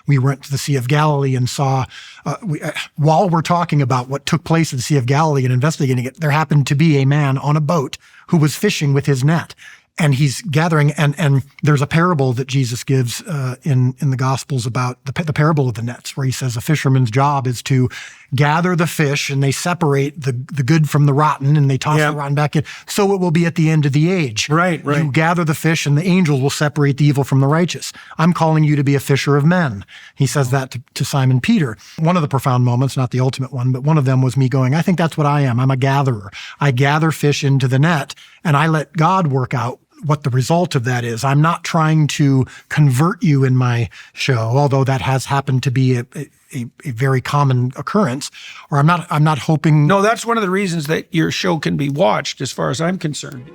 we went to the Sea of Galilee and saw, while we're talking about what took place at the Sea of Galilee and investigating it, there happened to be a man on a boat who was fishing with his net. And he's gathering, and there's a parable that Jesus gives in the Gospels about the parable of the nets, where he says a fisherman's job is to gather the fish, and they separate the good from the rotten, and they toss the rotten back in. So it will be at the end of the age. Right. You gather the fish, and the angels will separate the evil from the righteous. I'm calling you to be a fisher of men. He says that to Simon Peter. One of the profound moments, not the ultimate one, but one of them was me going, I think that's what I am. I'm a gatherer. I gather fish into the net, and I let God work out what the result of that is. I'm not trying to convert you in my show, although that has happened to be a very common occurrence. Or I'm not hoping. No, that's one of the reasons that your show can be watched, as far as I'm concerned.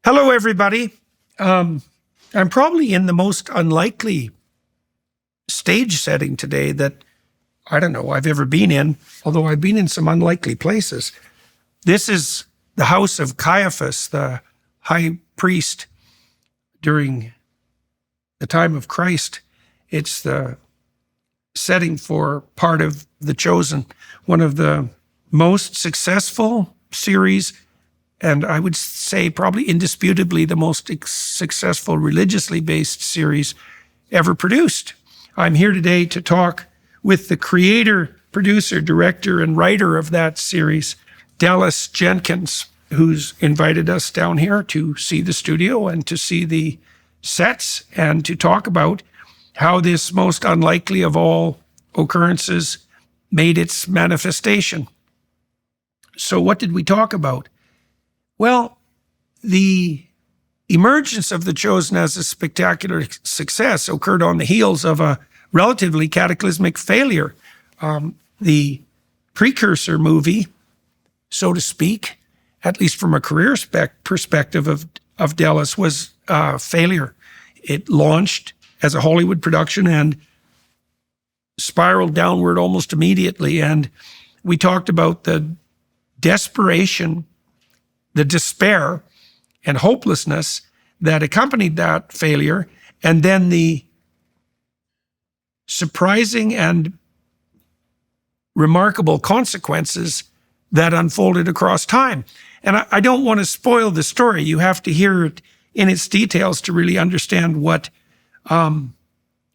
Hello, everybody. I'm probably in the most unlikely stage setting today that, I don't know, I've ever been in, although I've been in some unlikely places. This is the house of Caiaphas, the high priest during the time of Christ. It's the setting for part of The Chosen, one of the most successful series, and I would say probably indisputably the most successful religiously based series ever produced. I'm here today to talk with the creator, producer, director, and writer of that series, Dallas Jenkins, who's invited us down here to see the studio and to see the sets and to talk about how this most unlikely of all occurrences made its manifestation. So what did we talk about? Well, the emergence of The Chosen as a spectacular success occurred on the heels of a relatively cataclysmic failure. The precursor movie, so to speak, at least from a career perspective of Dallas, was a failure. It launched as a Hollywood production and spiraled downward almost immediately. And we talked about the desperation, the despair and hopelessness that accompanied that failure, and then the surprising and remarkable consequences that unfolded across time. And I don't want to spoil the story. You have to hear it in its details to really understand what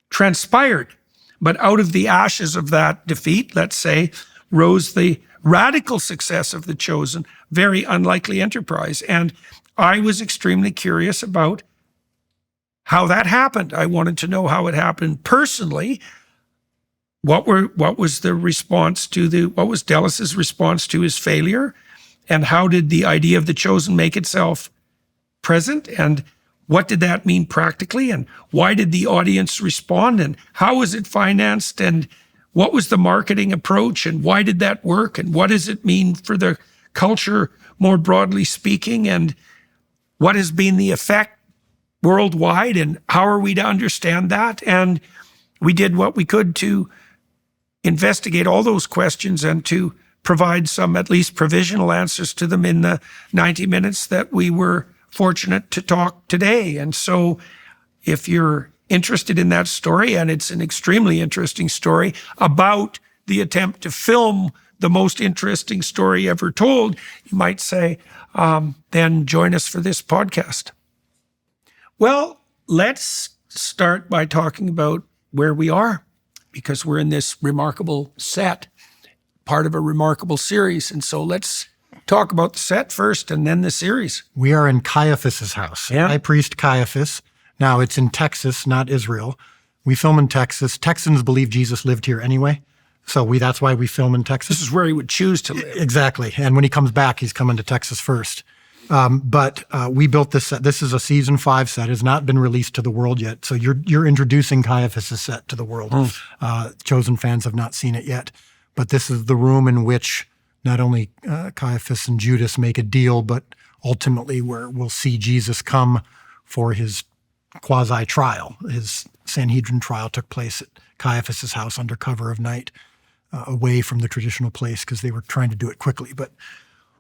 transpired. But out of the ashes of that defeat, let's say, rose the radical success of The Chosen, very unlikely enterprise. And I was extremely curious about how that happened. I wanted to know how it happened personally. What was Dallas's response to his failure? And how did the idea of The Chosen make itself present? And what did that mean practically? And why did the audience respond? And how was it financed? And what was the marketing approach, and why did that work? And what does it mean for the culture, more broadly speaking? And what has been the effect worldwide? And how are we to understand that? And we did what we could to investigate all those questions and to provide some at least provisional answers to them in the 90 minutes that we were fortunate to talk today. And so if you're interested in that story, and it's an extremely interesting story about the attempt to film the most interesting story ever told, you might say, then join us for this podcast. Well, let's start by talking about where we are, because we're in this remarkable set, part of a remarkable series. And so let's talk about the set first and then the series. We are in Caiaphas's house, Yeah. High Priest Caiaphas. Now, it's in Texas, not Israel. We film in Texas. Texans believe Jesus lived here anyway, so that's why we film in Texas. This is where he would choose to live. Exactly. And when he comes back, he's coming to Texas first. But we built this set. This is a season 5 set. It has not been released to the world yet. So you're introducing Caiaphas' set to the world. Chosen fans have not seen it yet. But this is the room in which not only Caiaphas and Judas make a deal, but ultimately where we'll see Jesus come for his quasi-trial, his Sanhedrin trial took place at Caiaphas's house under cover of night, away from the traditional place because they were trying to do it quickly. But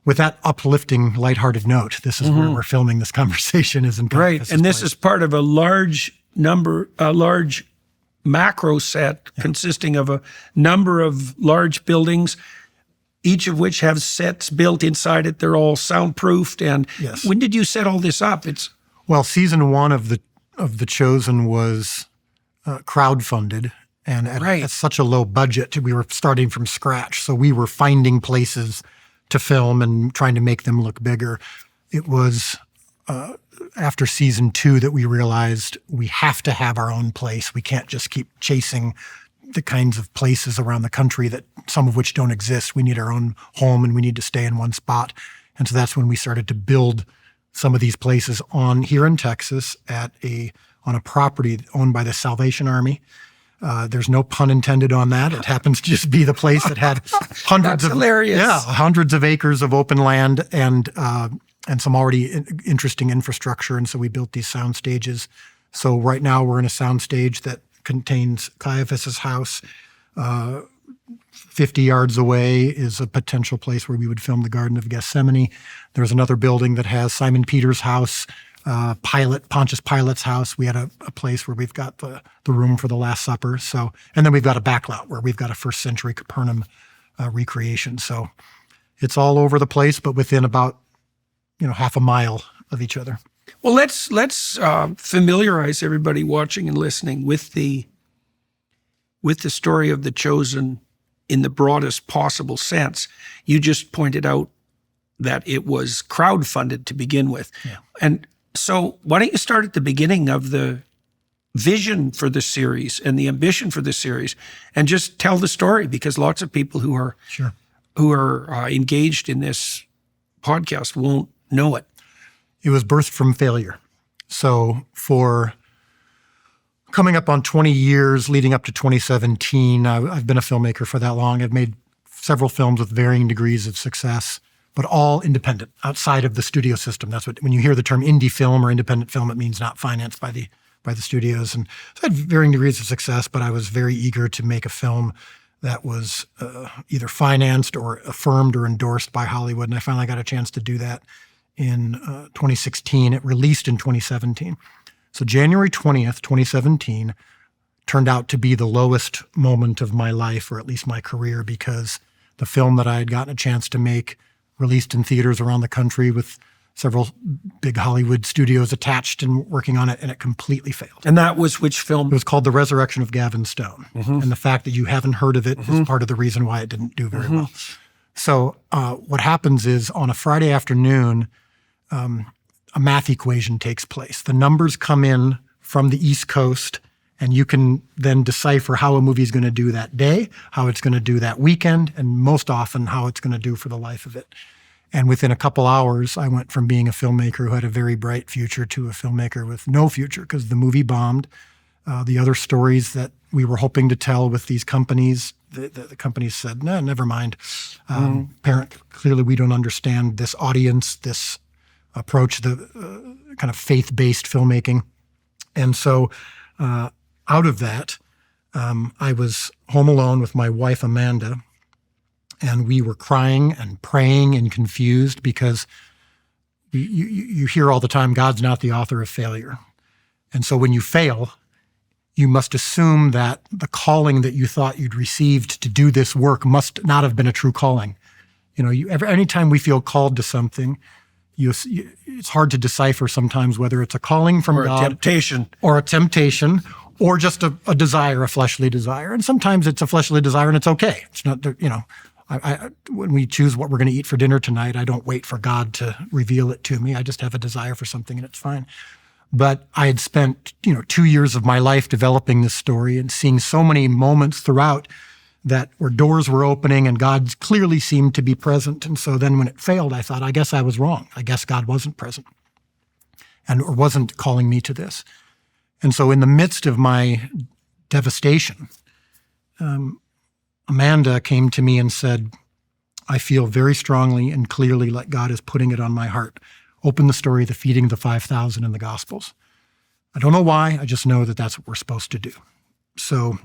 with that uplifting, lighthearted note, this is where we're filming this conversation, is in Caiaphas's Right, and this place. is part of a large macro set consisting of a number of large buildings, each of which have sets built inside it. They're all soundproofed. And Yes. when did you set all this up? Well, season 1 of the Chosen was crowdfunded, and at such a low budget, we were starting from scratch. So we were finding places to film and trying to make them look bigger. It was after season 2 that we realized we have to have our own place. We can't just keep chasing the kinds of places around the country that some of which don't exist. We need our own home, and we need to stay in one spot. And so that's when we started to build some of these places here in Texas on a property owned by the Salvation Army. There's no pun intended on that. It happens to just be the place that had hundreds hundreds of acres of open land and some already interesting infrastructure. And so we built these sound stages. So right now we're in a sound stage that contains Caiaphas's house. 50 yards away is a potential place where we would film the Garden of Gethsemane. There's another building that has Simon Peter's house, Pontius Pilate's house. We had a place where we've got the room for the Last Supper. So, and then we've got a backlot where we've got a first century Capernaum recreation. So it's all over the place, but within about half a mile of each other. Well, let's familiarize everybody watching and listening with the story of The Chosen in the broadest possible sense. You just pointed out that it was crowdfunded to begin with. Yeah. And so why don't you start at the beginning of the vision for the series and the ambition for the series, and just tell the story, because lots of people who are engaged in this podcast won't know it. It was birthed from failure. So for coming up on 20 years leading up to 2017, I've been a filmmaker for that long. I've made several films with varying degrees of success, but all independent, outside of the studio system. That's when you hear the term indie film or independent film, it means not financed by the studios. And so I had varying degrees of success, but I was very eager to make a film that was either financed or affirmed or endorsed by Hollywood. And I finally got a chance to do that in 2016. It released in 2017. So January 20th, 2017 turned out to be the lowest moment of my life, or at least my career, because the film that I had gotten a chance to make released in theaters around the country with several big Hollywood studios attached and working on it, and it completely failed. And that was which film? It was called The Resurrection of Gavin Stone. And the fact that you haven't heard of it is part of the reason why it didn't do very well. So what happens is on a Friday afternoon, a math equation takes place. The numbers come in from the East Coast, and you can then decipher how a movie is going to do that day, how it's going to do that weekend, and most often how it's going to do for the life of it. And within a couple hours, I went from being a filmmaker who had a very bright future to a filmmaker with no future, because the movie bombed. The other stories that we were hoping to tell with these companies, the companies said, no, never mind. Clearly we don't understand this audience, this approach, the kind of faith-based filmmaking. And so out of that, I was home alone with my wife, Amanda, and we were crying and praying and confused, because you hear all the time, God's not the author of failure. And so when you fail, you must assume that the calling that you thought you'd received to do this work must not have been a true calling. Anytime we feel called to something, it's hard to decipher sometimes whether it's a calling from God, or a temptation, or just a desire, a fleshly desire. And sometimes it's a fleshly desire, and it's okay. It's not, when we choose what we're going to eat for dinner tonight, I don't wait for God to reveal it to me. I just have a desire for something, and it's fine. But I had spent 2 years of my life developing this story and seeing so many moments throughout that where doors were opening and God clearly seemed to be present. And so then when it failed, I thought, I guess I was wrong. I guess God wasn't present or wasn't calling me to this. And so in the midst of my devastation, Amanda came to me and said, I feel very strongly and clearly like God is putting it on my heart. Open the story of the feeding of the 5,000 in the Gospels. I don't know why. I just know that that's what we're supposed to do. So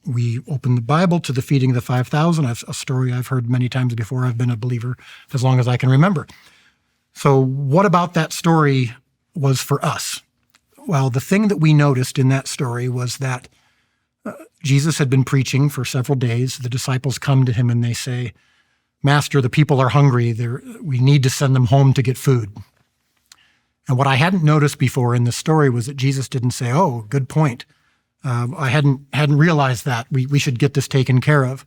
we open the Bible to the feeding of the 5,000. A story I've heard many times before. I've been a believer as long as I can remember. So what about that story was for us? Well, the thing that we noticed in that story was that Jesus had been preaching for several days. The disciples come to him and they say, "Master, the people are hungry. We need to send them home to get food." And what I hadn't noticed before in the story was that Jesus didn't say, "Oh, good point. I hadn't realized that. We should get this taken care of."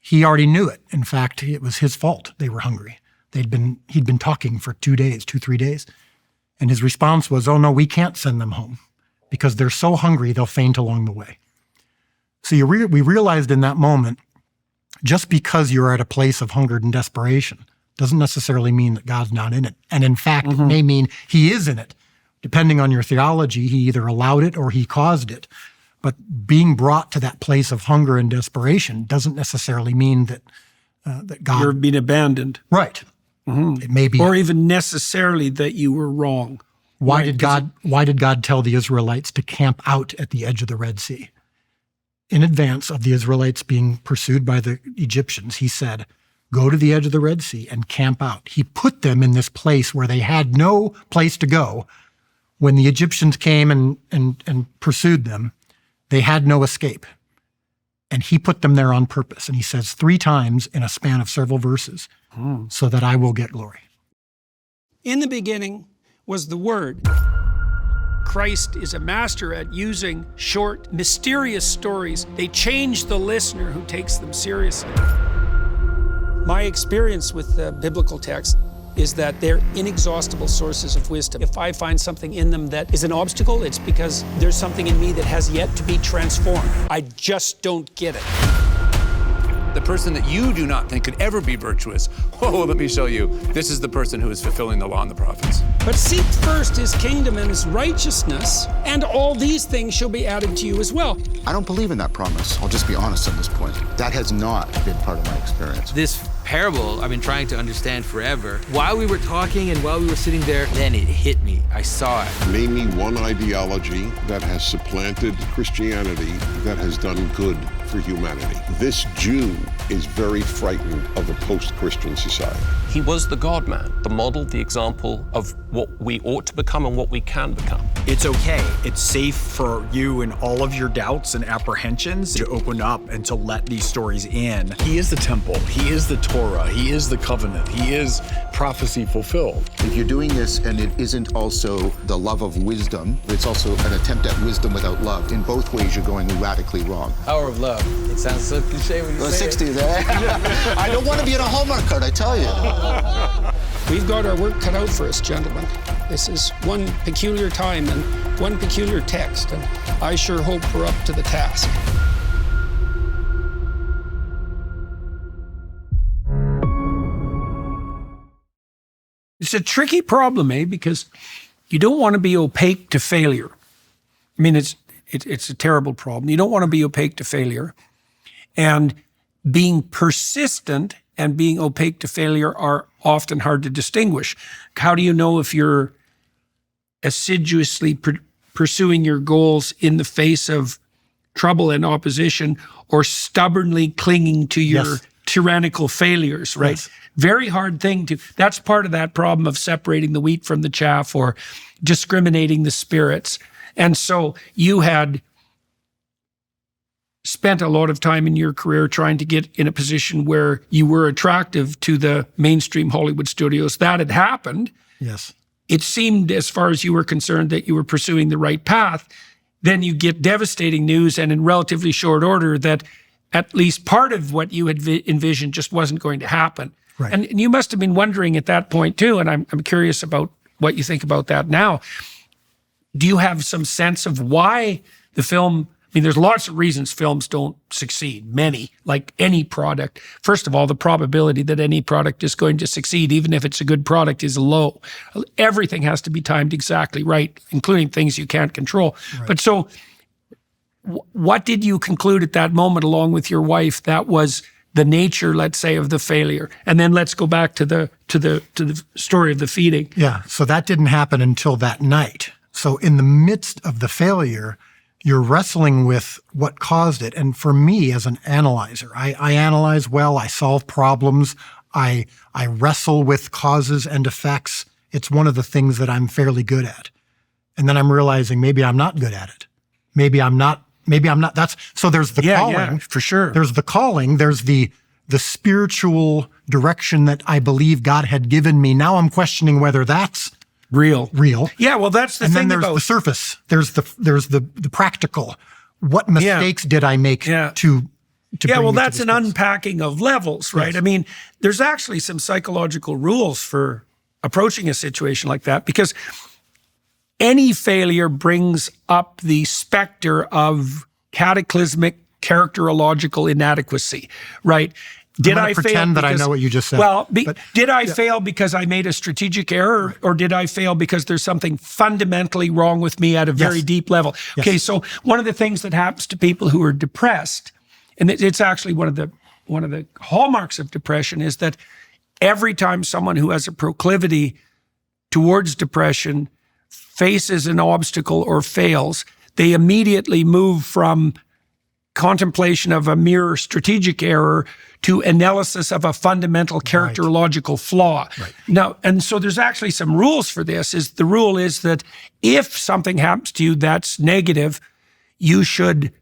He already knew it. In fact, it was his fault they were hungry. He'd been talking for 3 days. And his response was, "Oh, no, we can't send them home because they're so hungry they'll faint along the way." So we realized in that moment, just because you're at a place of hunger and desperation doesn't necessarily mean that God's not in it. And in fact, it may mean he is in it. Depending on your theology, he either allowed it or he caused it. But being brought to that place of hunger and desperation doesn't necessarily mean that God... You're being abandoned. Right. It may be. Or even necessarily that you were wrong. Why did God tell the Israelites to camp out at the edge of the Red Sea? In advance of the Israelites being pursued by the Egyptians, he said, "Go to the edge of the Red Sea and camp out." He put them in this place where they had no place to go. When the Egyptians came and pursued them, they had no escape. And he put them there on purpose. And he says 3 times in a span of several verses, "So that I will get glory." In the beginning was the Word. Christ is a master at using short, mysterious stories. They change the listener who takes them seriously. My experience with the biblical text is that they're inexhaustible sources of wisdom. If I find something in them that is an obstacle, it's because there's something in me that has yet to be transformed. I just don't get it. The person that you do not think could ever be virtuous, oh, let me show you. This is the person who is fulfilling the law and the prophets. But seek first his kingdom and his righteousness, and all these things shall be added to you as well. I don't believe in that promise. I'll just be honest on this point. That has not been part of my experience. This parable I've been trying to understand forever. While we were talking and while we were sitting there, then it hit me. I saw it. Name me one ideology that has supplanted Christianity that has done good for humanity. This Jew is very frightened of a post-Christian society. He was the God-man, the model, the example of what we ought to become and what we can become. It's okay. It's safe for you and all of your doubts and apprehensions to open up and to let these stories in. He is the temple. He is the Torah. He is the covenant. He is prophecy fulfilled. If you're doing this and it isn't also the love of wisdom, it's also an attempt at wisdom without love. In both ways, you're going radically wrong. Power of love. It sounds so cliche when you say 60s, eh? I don't want to be in a Hallmark card, I tell you. We've got our work cut out for us, gentlemen. This is one peculiar time and one peculiar text, and I sure hope we're up to the task. It's a tricky problem, because you don't want to be opaque to failure. I mean, it's a terrible problem. You don't want to be opaque to failure. And being persistent and being opaque to failure are often hard to distinguish. How do you know if you're assiduously pursuing your goals in the face of trouble and opposition, or stubbornly clinging to your tyrannical failures, right? Yes. Very hard thing to, that's part of that problem of separating the wheat from the chaff, or discriminating the spirits. And so you had spent a lot of time in your career trying to get in a position where you were attractive to the mainstream Hollywood studios. That had happened. Yes. It seemed, as far as you were concerned, that you were pursuing the right path. Then you get devastating news, and in relatively short order, that at least part of what you had envisioned just wasn't going to happen. Right. And you must have been wondering at that point too, and I'm curious about what you think about that now. Do you have some sense of why the film, I mean, there's lots of reasons films don't succeed, many, like any product. First of all, the probability that any product is going to succeed, even if it's a good product, is low. Everything has to be timed exactly right, including things you can't control. Right. But so what did you conclude at that moment, along with your wife, that was the nature, let's say, of the failure? And then let's go back to the story of the feeding. Yeah, so that didn't happen until that night. So in the midst of the failure, you're wrestling with what caused it. And for me as an analyzer, I analyze well, I solve problems, I wrestle with causes and effects. It's one of the things that I'm fairly good at. And then I'm realizing maybe I'm not good at it. Maybe I'm not, so there's the calling. Yeah, for sure. There's the calling, there's the spiritual direction that I believe God had given me. Now I'm questioning whether that's real. Yeah, well, that's the and thing then there's about the surface. There's the practical. What mistakes did I make to yeah, bring well, me to that's this an place? unpacking of levels, right? Yes. I mean, there's actually some psychological rules for approaching a situation like that, because any failure brings up the specter of cataclysmic characterological inadequacy, right? Did I fail pretend that I because- know what you just said? Well, but- did I fail because I made a strategic error, or did I fail because there's something fundamentally wrong with me at a very Yes. deep level? Yes. Okay, so one of the things that happens to people who are depressed, and it's actually one of the hallmarks of depression, is that every time someone who has a proclivity towards depression faces an obstacle or fails, they immediately move from contemplation of a mere strategic error to analysis of a fundamental characterological flaw. Right. Now, and so there's actually some rules for this. The rule is that if something happens to you that's negative, you should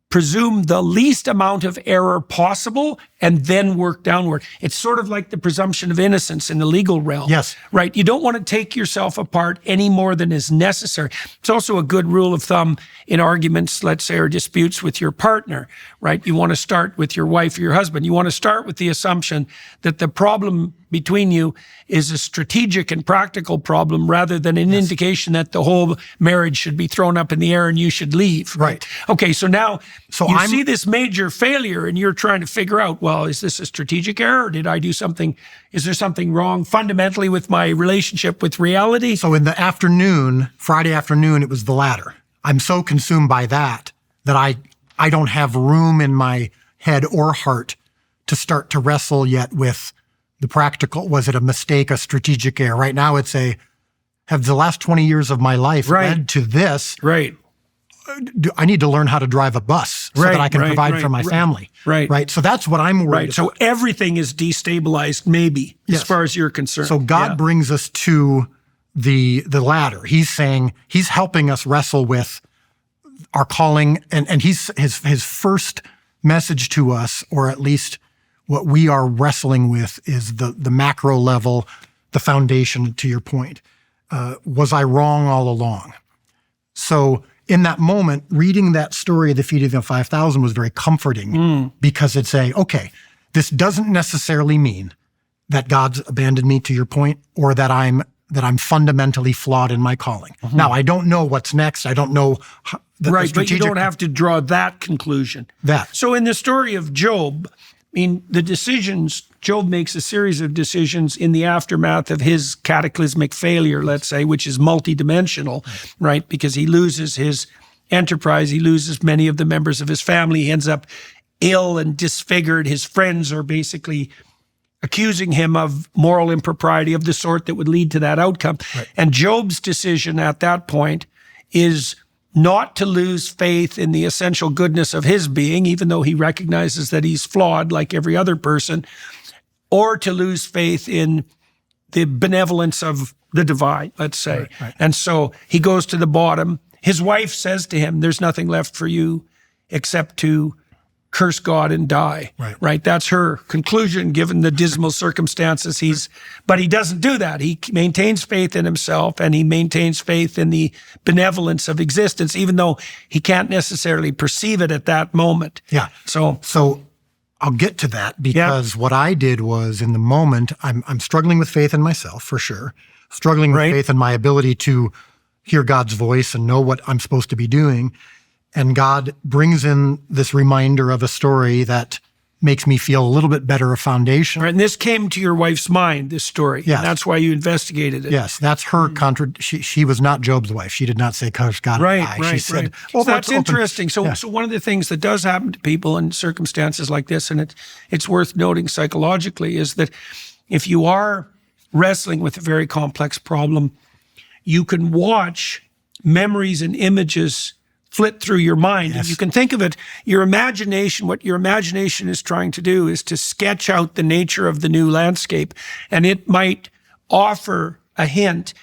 presume the least amount of error possible and then work downward. It's sort of like the presumption of innocence in the legal realm. Yes. Right? You don't want to take yourself apart any more than is necessary. It's also a good rule of thumb in arguments, let's say, or disputes with your partner, right? You want to start with your wife or your husband. You want to start with the assumption that the problem between you is a strategic and practical problem rather than an indication that the whole marriage should be thrown up in the air and you should leave. Right. Okay, so now So you I'm- see this major failure and you're trying to figure out, well, is this a strategic error? Did I do something? Is there something wrong fundamentally with my relationship with reality? So in the afternoon, Friday afternoon, it was the latter. I'm so consumed by that I don't have room in my head or heart to start to wrestle yet with the practical. Was it a mistake, a strategic error? Right now it's have the last 20 years of my life led to this? Right. I need to learn how to drive a bus so that I can provide for my family. Right. So that's what I'm worried Right. So everything is destabilized, maybe, as Yes. far as you're concerned. So God Yeah. brings us to the latter. He's saying, he's helping us wrestle with our calling, and his first message to us, or at least what we are wrestling with, is the macro level, the foundation, to your point. Was I wrong all along? So in that moment, reading that story of the feeding of the 5,000 was very comforting because it's okay, this doesn't necessarily mean that God's abandoned me, to your point, or that I'm fundamentally flawed in my calling. Now, I don't know what's next. I don't know the Right, but you strategic. don't have to draw that conclusion. So in the story of Job, I mean, the decisions, Job makes a series of decisions in the aftermath of his cataclysmic failure, let's say, which is multidimensional, right? Because he loses his enterprise, he loses many of the members of his family, he ends up ill and disfigured. His friends are basically accusing him of moral impropriety of the sort that would lead to that outcome. Right. And Job's decision at that point is not to lose faith in the essential goodness of his being, even though he recognizes that he's flawed like every other person, or to lose faith in the benevolence of the divine, let's say. Right. And so he goes to the bottom. His wife says to him, there's nothing left for you except to curse God and die. Right. That's her conclusion, given the dismal circumstances but he doesn't do that. He maintains faith in himself, and he maintains faith in the benevolence of existence, even though he can't necessarily perceive it at that moment. Yeah. So I'll get to that, because what I did was, in the moment, I'm struggling with faith in myself, for sure, struggling with faith in my ability to hear God's voice and know what I'm supposed to be doing. And God brings in this reminder of a story that makes me feel a little bit better, a foundation. Right, and this came to your wife's mind, this story. Yes. And that's why you investigated it. Yes, that's her she was not Job's wife. She did not say, curse God and die. She said, So that's interesting. So, Yeah. so one of the things that does happen to people in circumstances like this, and it's worth noting psychologically, is that if you are wrestling with a very complex problem, you can watch memories and images flit through your mind. And you can think of it, your imagination, what your imagination is trying to do is to sketch out the nature of the new landscape. And it might offer a hint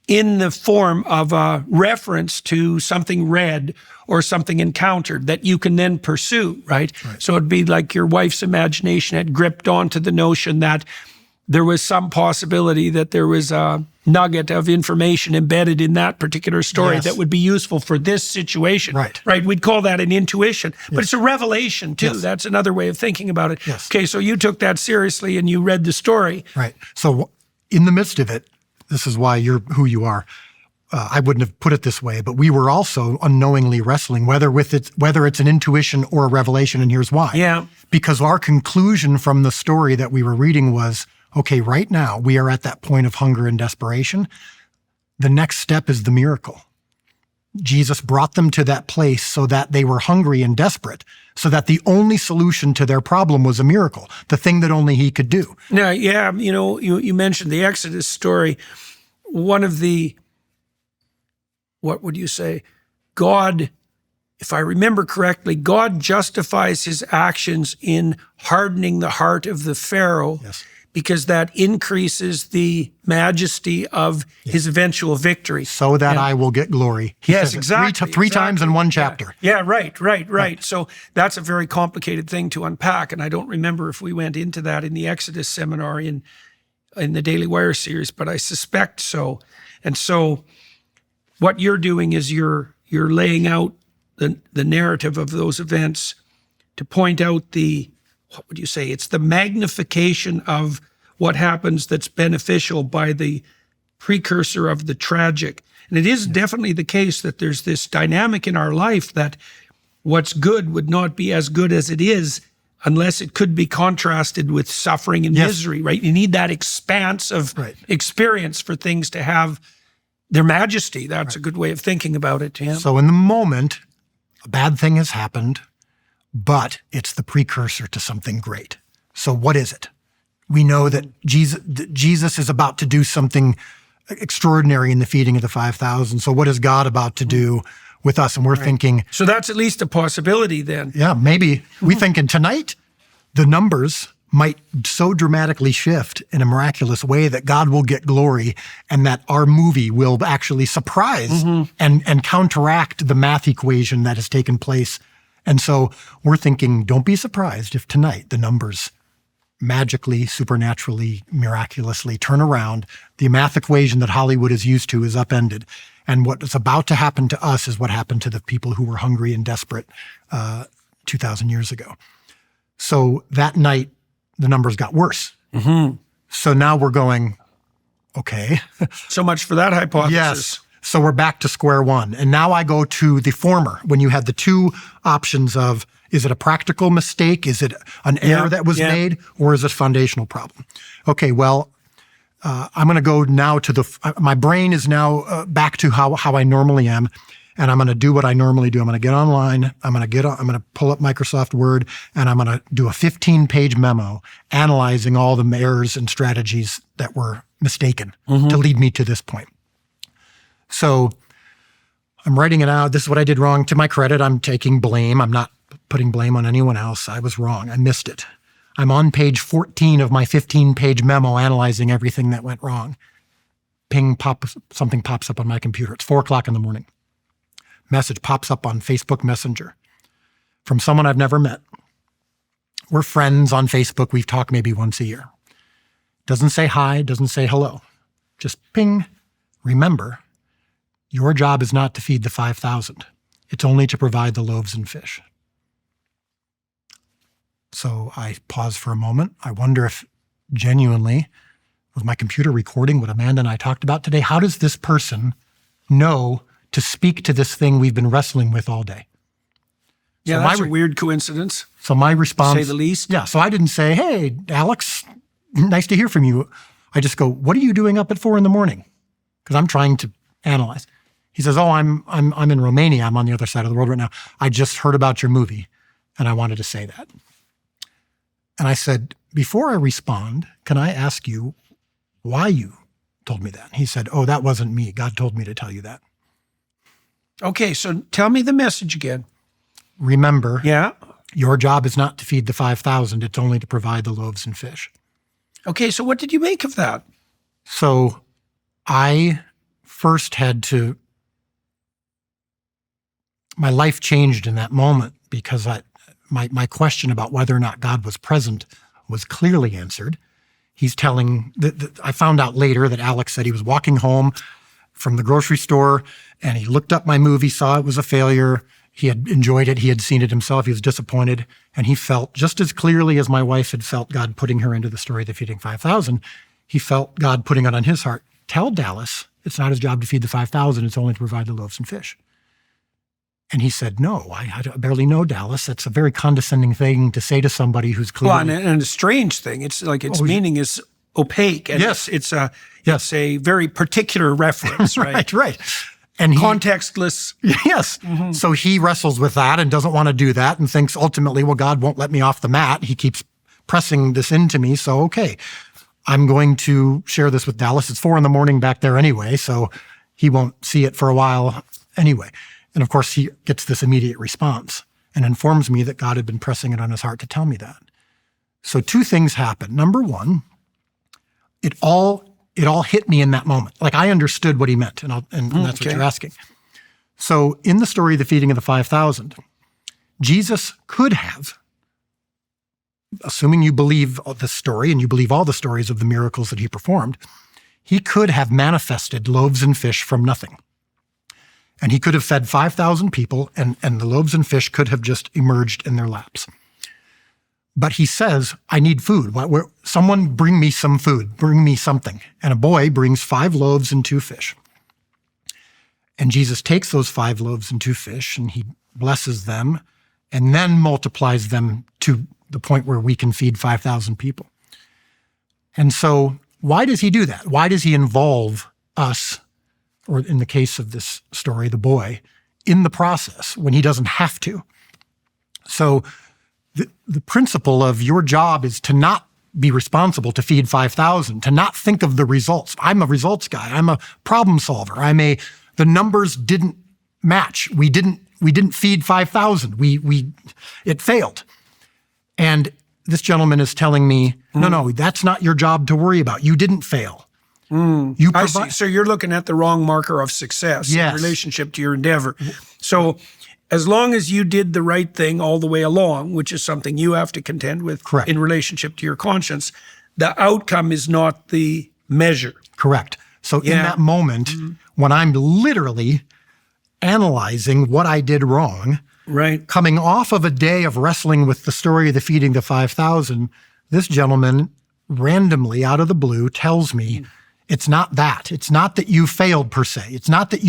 in the form of a reference to something read or something encountered that you can then pursue, right? So it'd be like your wife's imagination had gripped onto the notion that there was some possibility that there was a nugget of information embedded in that particular story that would be useful for this situation. Right. We'd call that an intuition, but it's a revelation too. That's another way of thinking about it. Okay, so you took that seriously and you read the story. Right. So in the midst of it, this is why you're who you are. I wouldn't have put it this way, but we were also unknowingly wrestling whether it's an intuition or a revelation, and here's why. Yeah. Because our conclusion from the story that we were reading was, okay, right now we are at that point of hunger and desperation. The next step is the miracle. Jesus brought them to that place so that they were hungry and desperate, so that the only solution to their problem was a miracle, the thing that only he could do. Now, you mentioned the Exodus story. One of the, what would you say? God, if I remember correctly, God justifies his actions in hardening the heart of the Pharaoh. Because that increases the majesty of his eventual victory. So that I will get glory. He says exactly. Three times in one chapter. Yeah, right. So that's a very complicated thing to unpack. And I don't remember if we went into that in the Exodus seminar in the Daily Wire series, but I suspect so. And so what you're doing is you're laying out the narrative of those events to point out what would you say? It's the magnification of what happens that's beneficial by the precursor of the tragic. And it is definitely the case that there's this dynamic in our life that what's good would not be as good as it is unless it could be contrasted with suffering and misery, right? You need that expanse of experience for things to have their majesty. That's a good way of thinking about it, Tim. So in the moment, a bad thing has happened, but it's the precursor to something great. So what is it? We know that Jesus is about to do something extraordinary in the feeding of the 5,000. So what is God about to do with us? And we're thinking... So that's at least a possibility then. Yeah, maybe. We're thinking tonight, the numbers might so dramatically shift in a miraculous way that God will get glory and that our movie will actually surprise and counteract the math equation that has taken place. And so we're thinking, don't be surprised if tonight the numbers magically, supernaturally, miraculously turn around. The math equation that Hollywood is used to is upended. And what is about to happen to us is what happened to the people who were hungry and desperate 2,000 years ago. So that night, the numbers got worse. So now we're going, okay. So much for that hypothesis. Yes. So we're back to square one. And now I go to the former, when you had the two options of, is it a practical mistake? Is it an error that was made? Or is it a foundational problem? Okay, well, I'm going to go now to my brain is now back to how I normally am. And I'm going to do what I normally do. I'm going to get online. I'm going to pull up Microsoft Word, and I'm going to do a 15-page memo analyzing all the errors and strategies that were mistaken to lead me to this point. So I'm writing it out. This is what I did wrong. To my credit, I'm taking blame. I'm not putting blame on anyone else. I was wrong. I missed it. I'm on page 14 of my 15-page memo analyzing everything that went wrong. Ping, something pops up on my computer. It's 4:00 in the morning. Message pops up on Facebook Messenger from someone I've never met. We're friends on Facebook. We've talked maybe once a year. Doesn't say hi, doesn't say hello. Just ping. Remember, your job is not to feed the 5,000. It's only to provide the loaves and fish. So I pause for a moment. I wonder if genuinely, was my computer recording what Amanda and I talked about today? How does this person know to speak to this thing we've been wrestling with all day? Yeah, that's a weird coincidence. So my response... To say the least. Yeah, so I didn't say, hey, Alex, nice to hear from you. I just go, what are you doing up at 4 a.m? Because I'm trying to analyze. He says, oh, I'm in Romania. I'm on the other side of the world right now. I just heard about your movie, and I wanted to say that. And I said, before I respond, can I ask you why you told me that? He said, oh, that wasn't me. God told me to tell you that. Okay, so tell me the message again. Remember, Yeah. your job is not to feed the 5,000. It's only to provide the loaves and fish. Okay, so what did you make of that? So I first had to, my life changed in that moment because my question about whether or not God was present was clearly answered. He's telling, I found out later that Alex said he was walking home from the grocery store and he looked up my movie, saw it was a failure. He had enjoyed it. He had seen it himself. He was disappointed. And he felt just as clearly as my wife had felt God putting her into the story of the feeding 5,000, he felt God putting it on his heart. Tell Dallas it's not his job to feed the 5,000. It's only to provide the loaves and fish. And he said, no, I barely know Dallas. That's a very condescending thing to say to somebody who's clearly... Well, and a strange thing. It's like its meaning is opaque. And Yes. It's a very particular reference, right? Right. And he, Contextless. yes. So he wrestles with that and doesn't want to do that and thinks ultimately, well, God won't let me off the mat. He keeps pressing this into me. So, okay, I'm going to share this with Dallas. It's 4 a.m. back there anyway, so he won't see it for a while anyway. And of course, he gets this immediate response and informs me that God had been pressing it on his heart to tell me that. So 2 things happen. Number 1, it all hit me in that moment. Like I understood what he meant, and that's what you're asking. So in the story of the feeding of the 5,000, Jesus could have, assuming you believe the story and you believe all the stories of the miracles that he performed, he could have manifested loaves and fish from nothing. And he could have fed 5,000 people, and the loaves and fish could have just emerged in their laps. But he says, I need food. Someone bring me some food, bring me something. And a boy brings 5 loaves and 2 fish. And Jesus takes those 5 loaves and 2 fish and he blesses them and then multiplies them to the point where we can feed 5,000 people. And so why does he do that? Why does he involve us, or in the case of this story, the boy, in the process when he doesn't have to? So the principle of your job is to not be responsible to feed 5,000, to not think of the results. I'm a results guy. I'm a problem solver. The numbers didn't match. We didn't feed 5,000. It failed. And this gentleman is telling me, no, that's not your job to worry about. You didn't fail. I see. So you're looking at the wrong marker of success in relationship to your endeavor. So as long as you did the right thing all the way along, which is something you have to contend with in relationship to your conscience, the outcome is not the measure. Correct. So in that moment, when I'm literally analyzing what I did wrong, coming off of a day of wrestling with the story of the feeding the 5,000, this gentleman randomly out of the blue tells me, it's not that. It's not that you failed per se. It's not that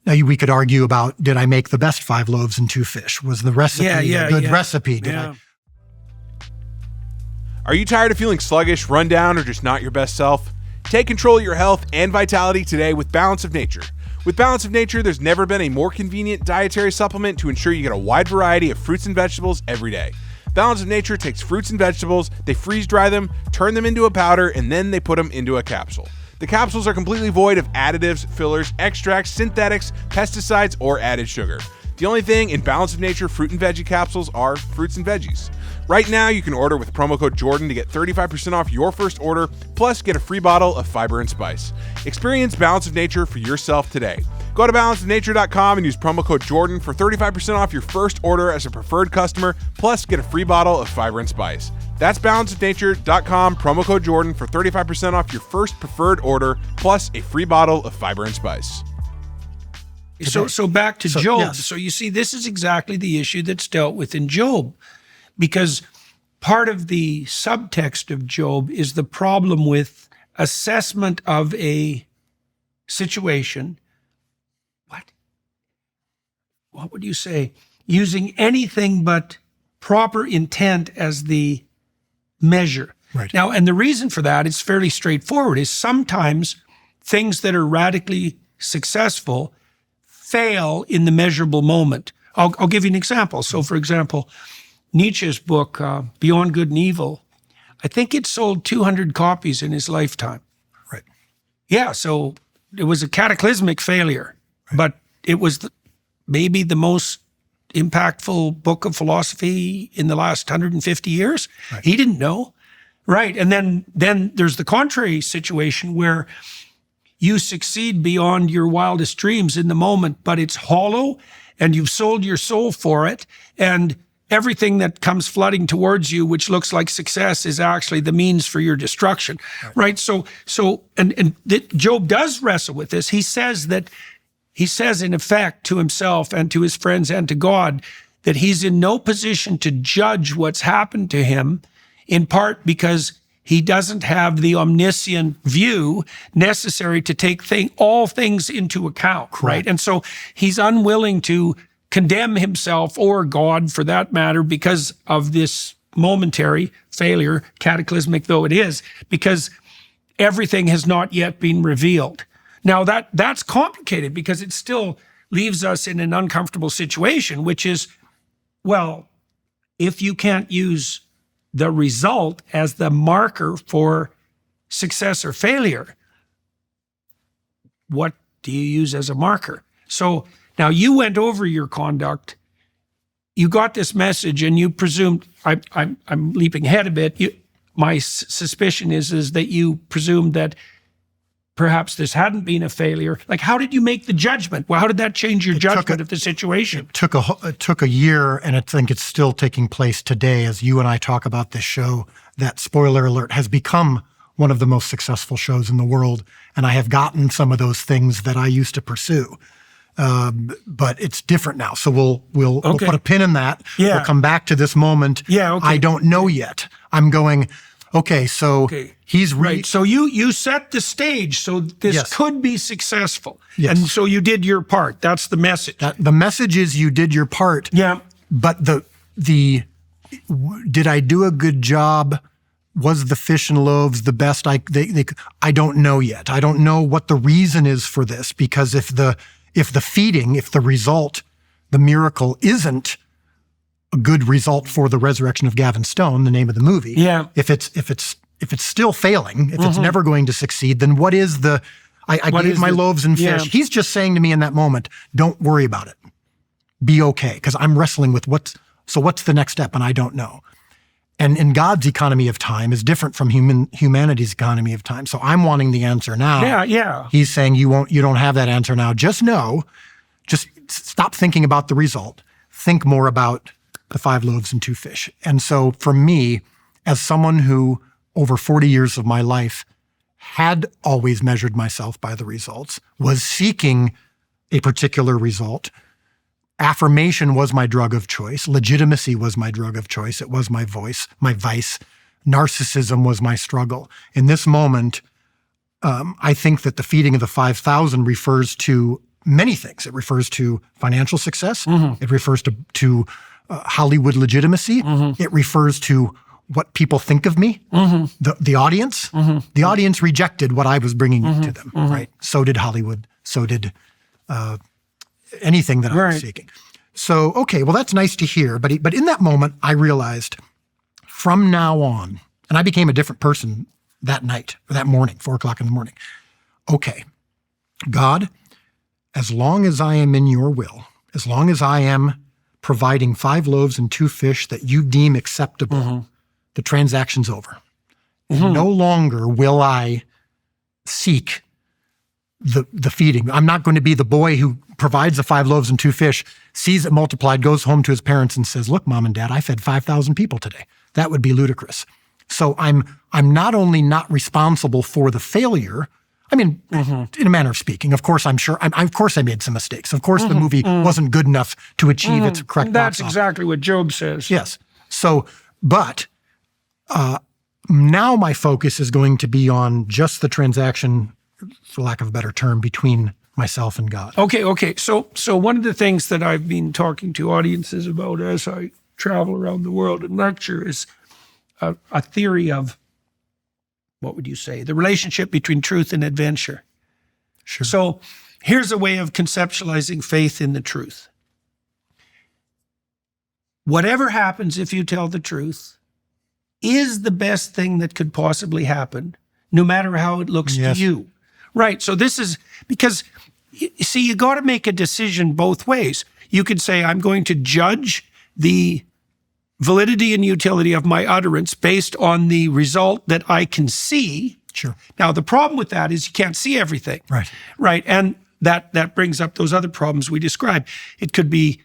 now, we could argue about, did I make the best 5 loaves and 2 fish? Was the recipe a good recipe? Are you tired of feeling sluggish, run down, or just not your best self? Take control of your health and vitality today with Balance of Nature. With Balance of Nature, there's never been a more convenient dietary supplement to ensure you get a wide variety of fruits and vegetables every day. Balance of Nature takes fruits and vegetables, they freeze dry them, turn them into a powder, and then they put them into a capsule. The capsules are completely void of additives, fillers, extracts, synthetics, pesticides, or added sugar. The only thing in Balance of Nature fruit and veggie capsules are fruits and veggies. Right now, you can order with promo code Jordan to get 35% off your first order, plus get a free bottle of fiber and spice. Experience Balance of Nature for yourself today. Go to balanceofnature.com and use promo code Jordan for 35% off your first order as a preferred customer, plus get a free bottle of fiber and spice. That's balanceofnature.com, promo code Jordan for 35% off your first preferred order, plus a free bottle of fiber and spice. So back to Job. Yes. So you see, this is exactly the issue that's dealt with in Job, because part of the subtext of Job is the problem with assessment of a situation. What would you say? Using anything but proper intent as the measure. Right. Now, and the reason for that is fairly straightforward, is sometimes things that are radically successful fail in the measurable moment. I'll give you an example. So, for example, Nietzsche's book, Beyond Good and Evil, I think it sold 200 copies in his lifetime. Right. Yeah, so it was a cataclysmic failure. but it was maybe the most impactful book of philosophy in the last 150 years. Right. He didn't know. Right. And then there's the contrary situation where you succeed beyond your wildest dreams in the moment, but it's hollow and you've sold your soul for it. And everything that comes flooding towards you, which looks like success, is actually the means for your destruction. Right. So Job does wrestle with this. He says in effect to himself and to his friends and to God that he's in no position to judge what's happened to him, in part because he doesn't have the omniscient view necessary to take all things into account. Correct. Right. And so he's unwilling to condemn himself or God for that matter because of this momentary failure, cataclysmic though it is, because everything has not yet been revealed. Now that's complicated because it still leaves us in an uncomfortable situation, which is, well, if you can't use the result as the marker for success or failure, what do you use as a marker? So now you went over your conduct, you got this message, and you presumed, I'm leaping ahead a bit, my suspicion is that you presumed that perhaps this hadn't been a failure. Like, how did you make the judgment? Well, how did that change your judgment of the situation? It took a year, and I think it's still taking place today as you and I talk about this show. That, spoiler alert, has become one of the most successful shows in the world, and I have gotten some of those things that I used to pursue. But it's different now. So we'll put a pin in that. Yeah. We'll come back to this moment. Yeah, okay. I don't know yet. I'm going, okay, so he's right. So you set the stage so this could be successful. Yes. And so you did your part. That's the message. The message is you did your part. Yeah. But did I do a good job? Was the fish and loaves the best I don't know yet. I don't know what the reason is for this, because if the result, the miracle, isn't a good result for the resurrection of Gavin Stone, the name of the movie. Yeah. If it's still failing, if it's never going to succeed, then what is I gave my loaves and fish. He's just saying to me in that moment, don't worry about it. Be okay. Because I'm wrestling with what's the next step, and I don't know. And in God's economy of time is different from humanity's economy of time. So I'm wanting the answer now. Yeah, yeah. He's saying you don't have that answer now. Just stop thinking about the result. Think more about the 5 loaves and 2 fish. And so for me, as someone who over 40 years of my life had always measured myself by the results, was seeking a particular result, affirmation was my drug of choice. Legitimacy was my drug of choice. It was my voice, my vice. Narcissism was my struggle. In this moment, I think that the feeding of the 5,000 refers to many things. It refers to financial success. Mm-hmm. It refers to Hollywood legitimacy. Mm-hmm. It refers to what people think of me. Mm-hmm. The audience. Mm-hmm. The audience rejected what I was bringing to them. Mm-hmm. Right. So did Hollywood. So did anything that I was seeking. So, okay, well, that's nice to hear. But in that moment, I realized from now on, and I became a different person that night, or that morning, 4:00 in the morning. Okay, God, as long as I am in your will, as long as I am providing 5 loaves and 2 fish that you deem acceptable, the transaction's over. Mm-hmm. No longer will I seek the feeding. I'm not going to be the boy who provides the 5 loaves and 2 fish, sees it multiplied, goes home to his parents and says, look, Mom and Dad, I fed 5,000 people today. That would be ludicrous. So I'm not only not responsible for the failure, I mean, in a manner of speaking, of course, I'm sure, of course I made some mistakes. Of course the movie wasn't good enough to achieve its correct box That's exactly what Job says. Yes. So, but now my focus is going to be on just the transaction, for lack of a better term, between myself and God. Okay. So one of the things that I've been talking to audiences about as I travel around the world and lecture is a theory of, what would you say, the relationship between truth and adventure. Sure. So here's a way of conceptualizing faith in the truth. Whatever happens if you tell the truth is the best thing that could possibly happen, no matter how it looks to you. Right. So this is because see, you got to make a decision both ways. You could say, I'm going to judge the validity and utility of my utterance based on the result that I can see. Sure. Now, the problem with that is you can't see everything. Right. Right. And that brings up those other problems we described. It could be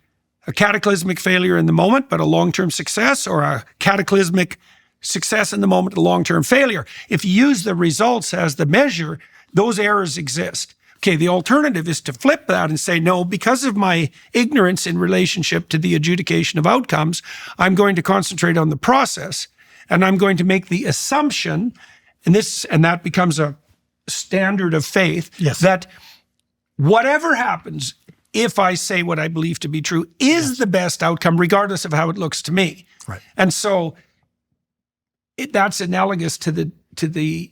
a cataclysmic failure in the moment, but a long-term success, or a cataclysmic success in the moment, a long-term failure. If you use the results as the measure, those errors exist. Okay, the alternative is to flip that and say, no, because of my ignorance in relationship to the adjudication of outcomes, I'm going to concentrate on the process, and I'm going to make the assumption, and that becomes a standard of faith, Yes. that whatever happens, if I say what I believe to be true, is the best outcome, regardless of how it looks to me. Right. And so that's analogous to the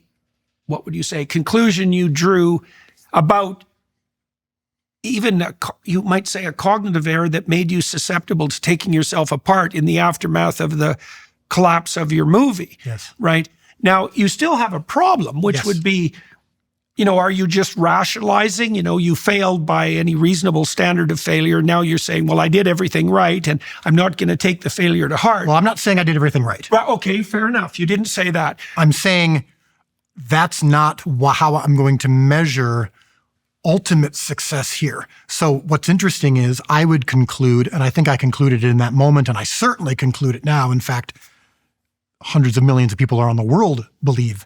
what would you say, conclusion you drew about even, you might say, a cognitive error that made you susceptible to taking yourself apart in the aftermath of the collapse of your movie. Yes. Right? Now, you still have a problem, which Yes. would be, are you just rationalizing? You failed by any reasonable standard of failure. Now you're saying, well, I did everything right, and I'm not going to take the failure to heart. Well, I'm not saying I did everything right. Well, okay, fair enough. You didn't say that. I'm saying that's not how I'm going to measure ultimate success here. So what's interesting is I would conclude, and I think I concluded it in that moment, and I certainly conclude it now. In fact, hundreds of millions of people around the world believe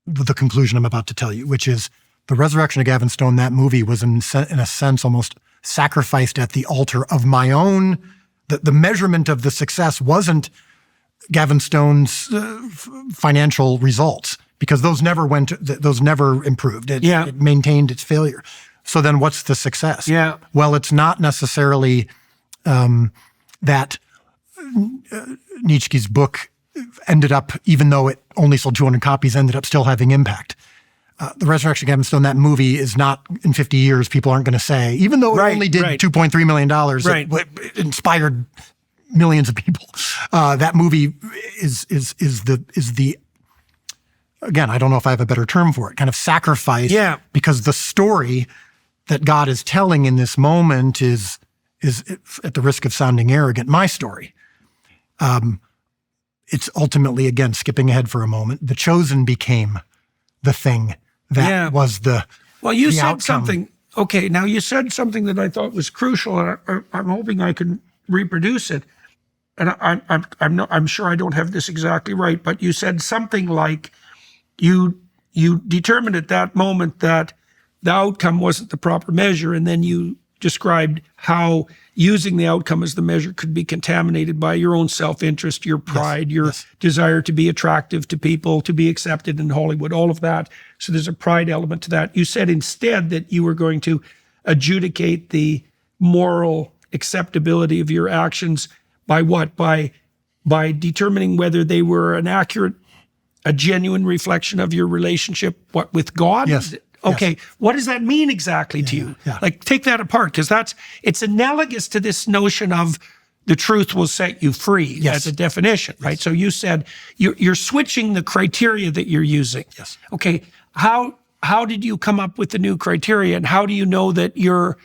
the conclusion I'm about to tell you, which is the resurrection of Gavin Stone. That movie was in a sense almost sacrificed at the altar of my own. The measurement of the success wasn't Gavin Stone's financial results, because those never improved. It maintained its failure. So then what's the success? Yeah. Well, it's not necessarily that Nietzsche's book ended up, even though it only sold 200 copies, ended up still having impact. The Resurrection of Gavin Stone, that movie is not, in 50 years, people aren't going to say, even though it only did $2.3 million, it inspired millions of people. That movie is the again, I don't know if I have a better term for it, kind of sacrifice. Yeah. Because the story that God is telling in this moment is at the risk of sounding arrogant, my story. It's ultimately, again, skipping ahead for a moment, the chosen became the thing that was the Well, you the said outcome. something. Okay, now you said something that I thought was crucial, and I'm hoping I can reproduce it. And I'm sure I don't have this exactly right, but you said something like you determined at that moment that the outcome wasn't the proper measure, and then you described how using the outcome as the measure could be contaminated by your own self-interest, your pride, your desire to be attractive to people, to be accepted in Hollywood, all of that. So there's a pride element to that. You said instead that you were going to adjudicate the moral acceptability of your actions by what? By determining whether they were an accurate, a genuine reflection of your relationship, with God? Yes. Okay, Yes. what does that mean exactly to you? Yeah. Like, take that apart, because it's analogous to this notion of the truth will set you free as a definition, right? So you said you're switching the criteria that you're using. Yes. Okay, how did you come up with the new criteria, and how do you know that you're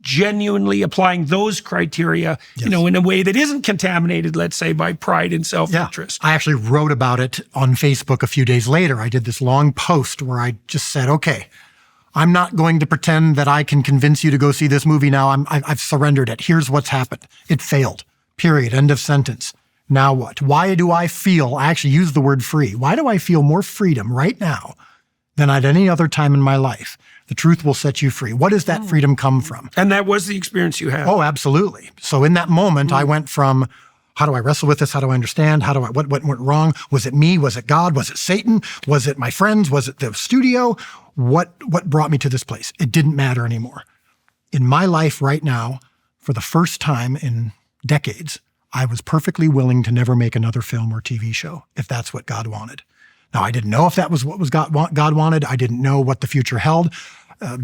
genuinely applying those criteria, in a way that isn't contaminated, let's say, by pride and self-interest? I actually wrote about it on Facebook a few days later. I did this long post where I just said, okay, I'm not going to pretend that I can convince you to go see this movie now. I've surrendered it. Here's what's happened. It failed. Period. End of sentence. Now what? Why do I feel, I actually use the word free. Why do I feel more freedom right now than at any other time in my life? The truth will set you free. What does that freedom come from? And that was the experience you had. Oh, absolutely. So in that moment, I went from, how do I wrestle with this? How do I understand? What went wrong? Was it me? Was it God? Was it Satan? Was it my friends? Was it the studio? What brought me to this place? It didn't matter anymore. In my life right now, for the first time in decades, I was perfectly willing to never make another film or TV show if that's what God wanted. Now, I didn't know if that was what God wanted. I didn't know what the future held.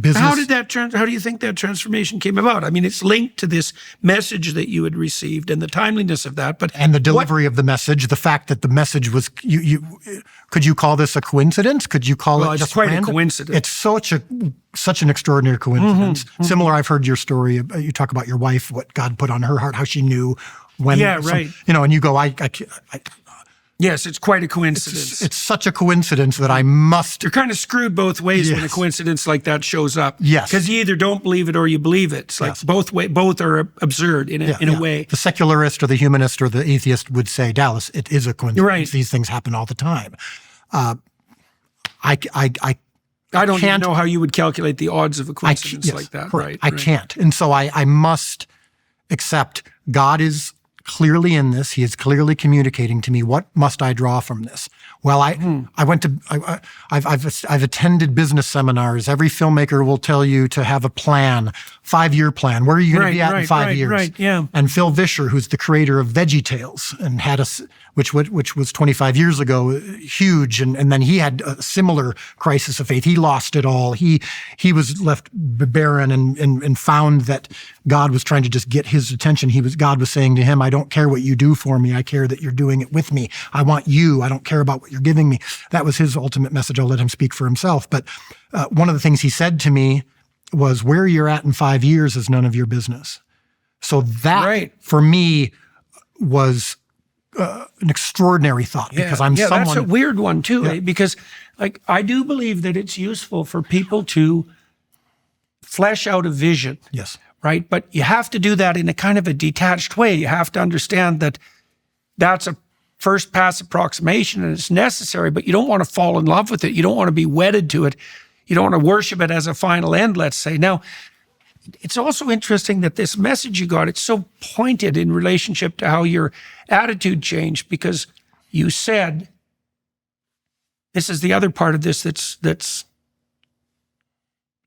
business. How do you think that transformation came about? I mean, it's linked to this message that you had received and the timeliness of that, and the delivery of the message, the fact that the message was could you call this a coincidence? Could you call it just quite random? a coincidence? It's such an extraordinary coincidence. Similar, I've heard your story. You talk about your wife, what God put on her heart, how she knew when. Yeah, right. And you go, yes, it's quite a coincidence. It's such a coincidence that I must. You're kind of screwed both ways when a Yes. coincidence like that shows up. Yes. Because you either don't believe it or you believe it. It's like Yes. both are absurd in a way. The secularist or the humanist or the atheist would say, Dallas, it is a coincidence. Right. These things happen all the time. I don't even know how you would calculate the odds of a coincidence like that. Correct. Right. I can't. And so I must accept God is clearly in this. He is clearly communicating to me. What must I draw from this? Well, I've attended business seminars. Every filmmaker will tell you to have a plan, 5-year plan. Where are you going to be at in 5 years? Right, yeah. And Phil Vischer, who's the creator of VeggieTales and had which was 25 years ago, huge. And then he had a similar crisis of faith. He lost it all. He was left barren and found that God was trying to just get his attention. God was saying to him, I don't care what you do for me. I care that you're doing it with me. I want you. I don't care about what you're giving me. That was his ultimate message. I'll let him speak for himself. But one of the things he said to me was, where you're at in 5 years is none of your business. So that, for me, was an extraordinary thought because I'm someone. That's a weird one too, eh? Because I do believe that it's useful for people to flesh out a vision. Yes. Right? But you have to do that in a kind of a detached way. You have to understand that that's a first pass approximation and it's necessary, but you don't want to fall in love with it. You don't want to be wedded to it. You don't want to worship it as a final end, let's say. Now, it's also interesting that this message you got, it's so pointed in relationship to how your attitude changed, because you said, this is the other part of this that's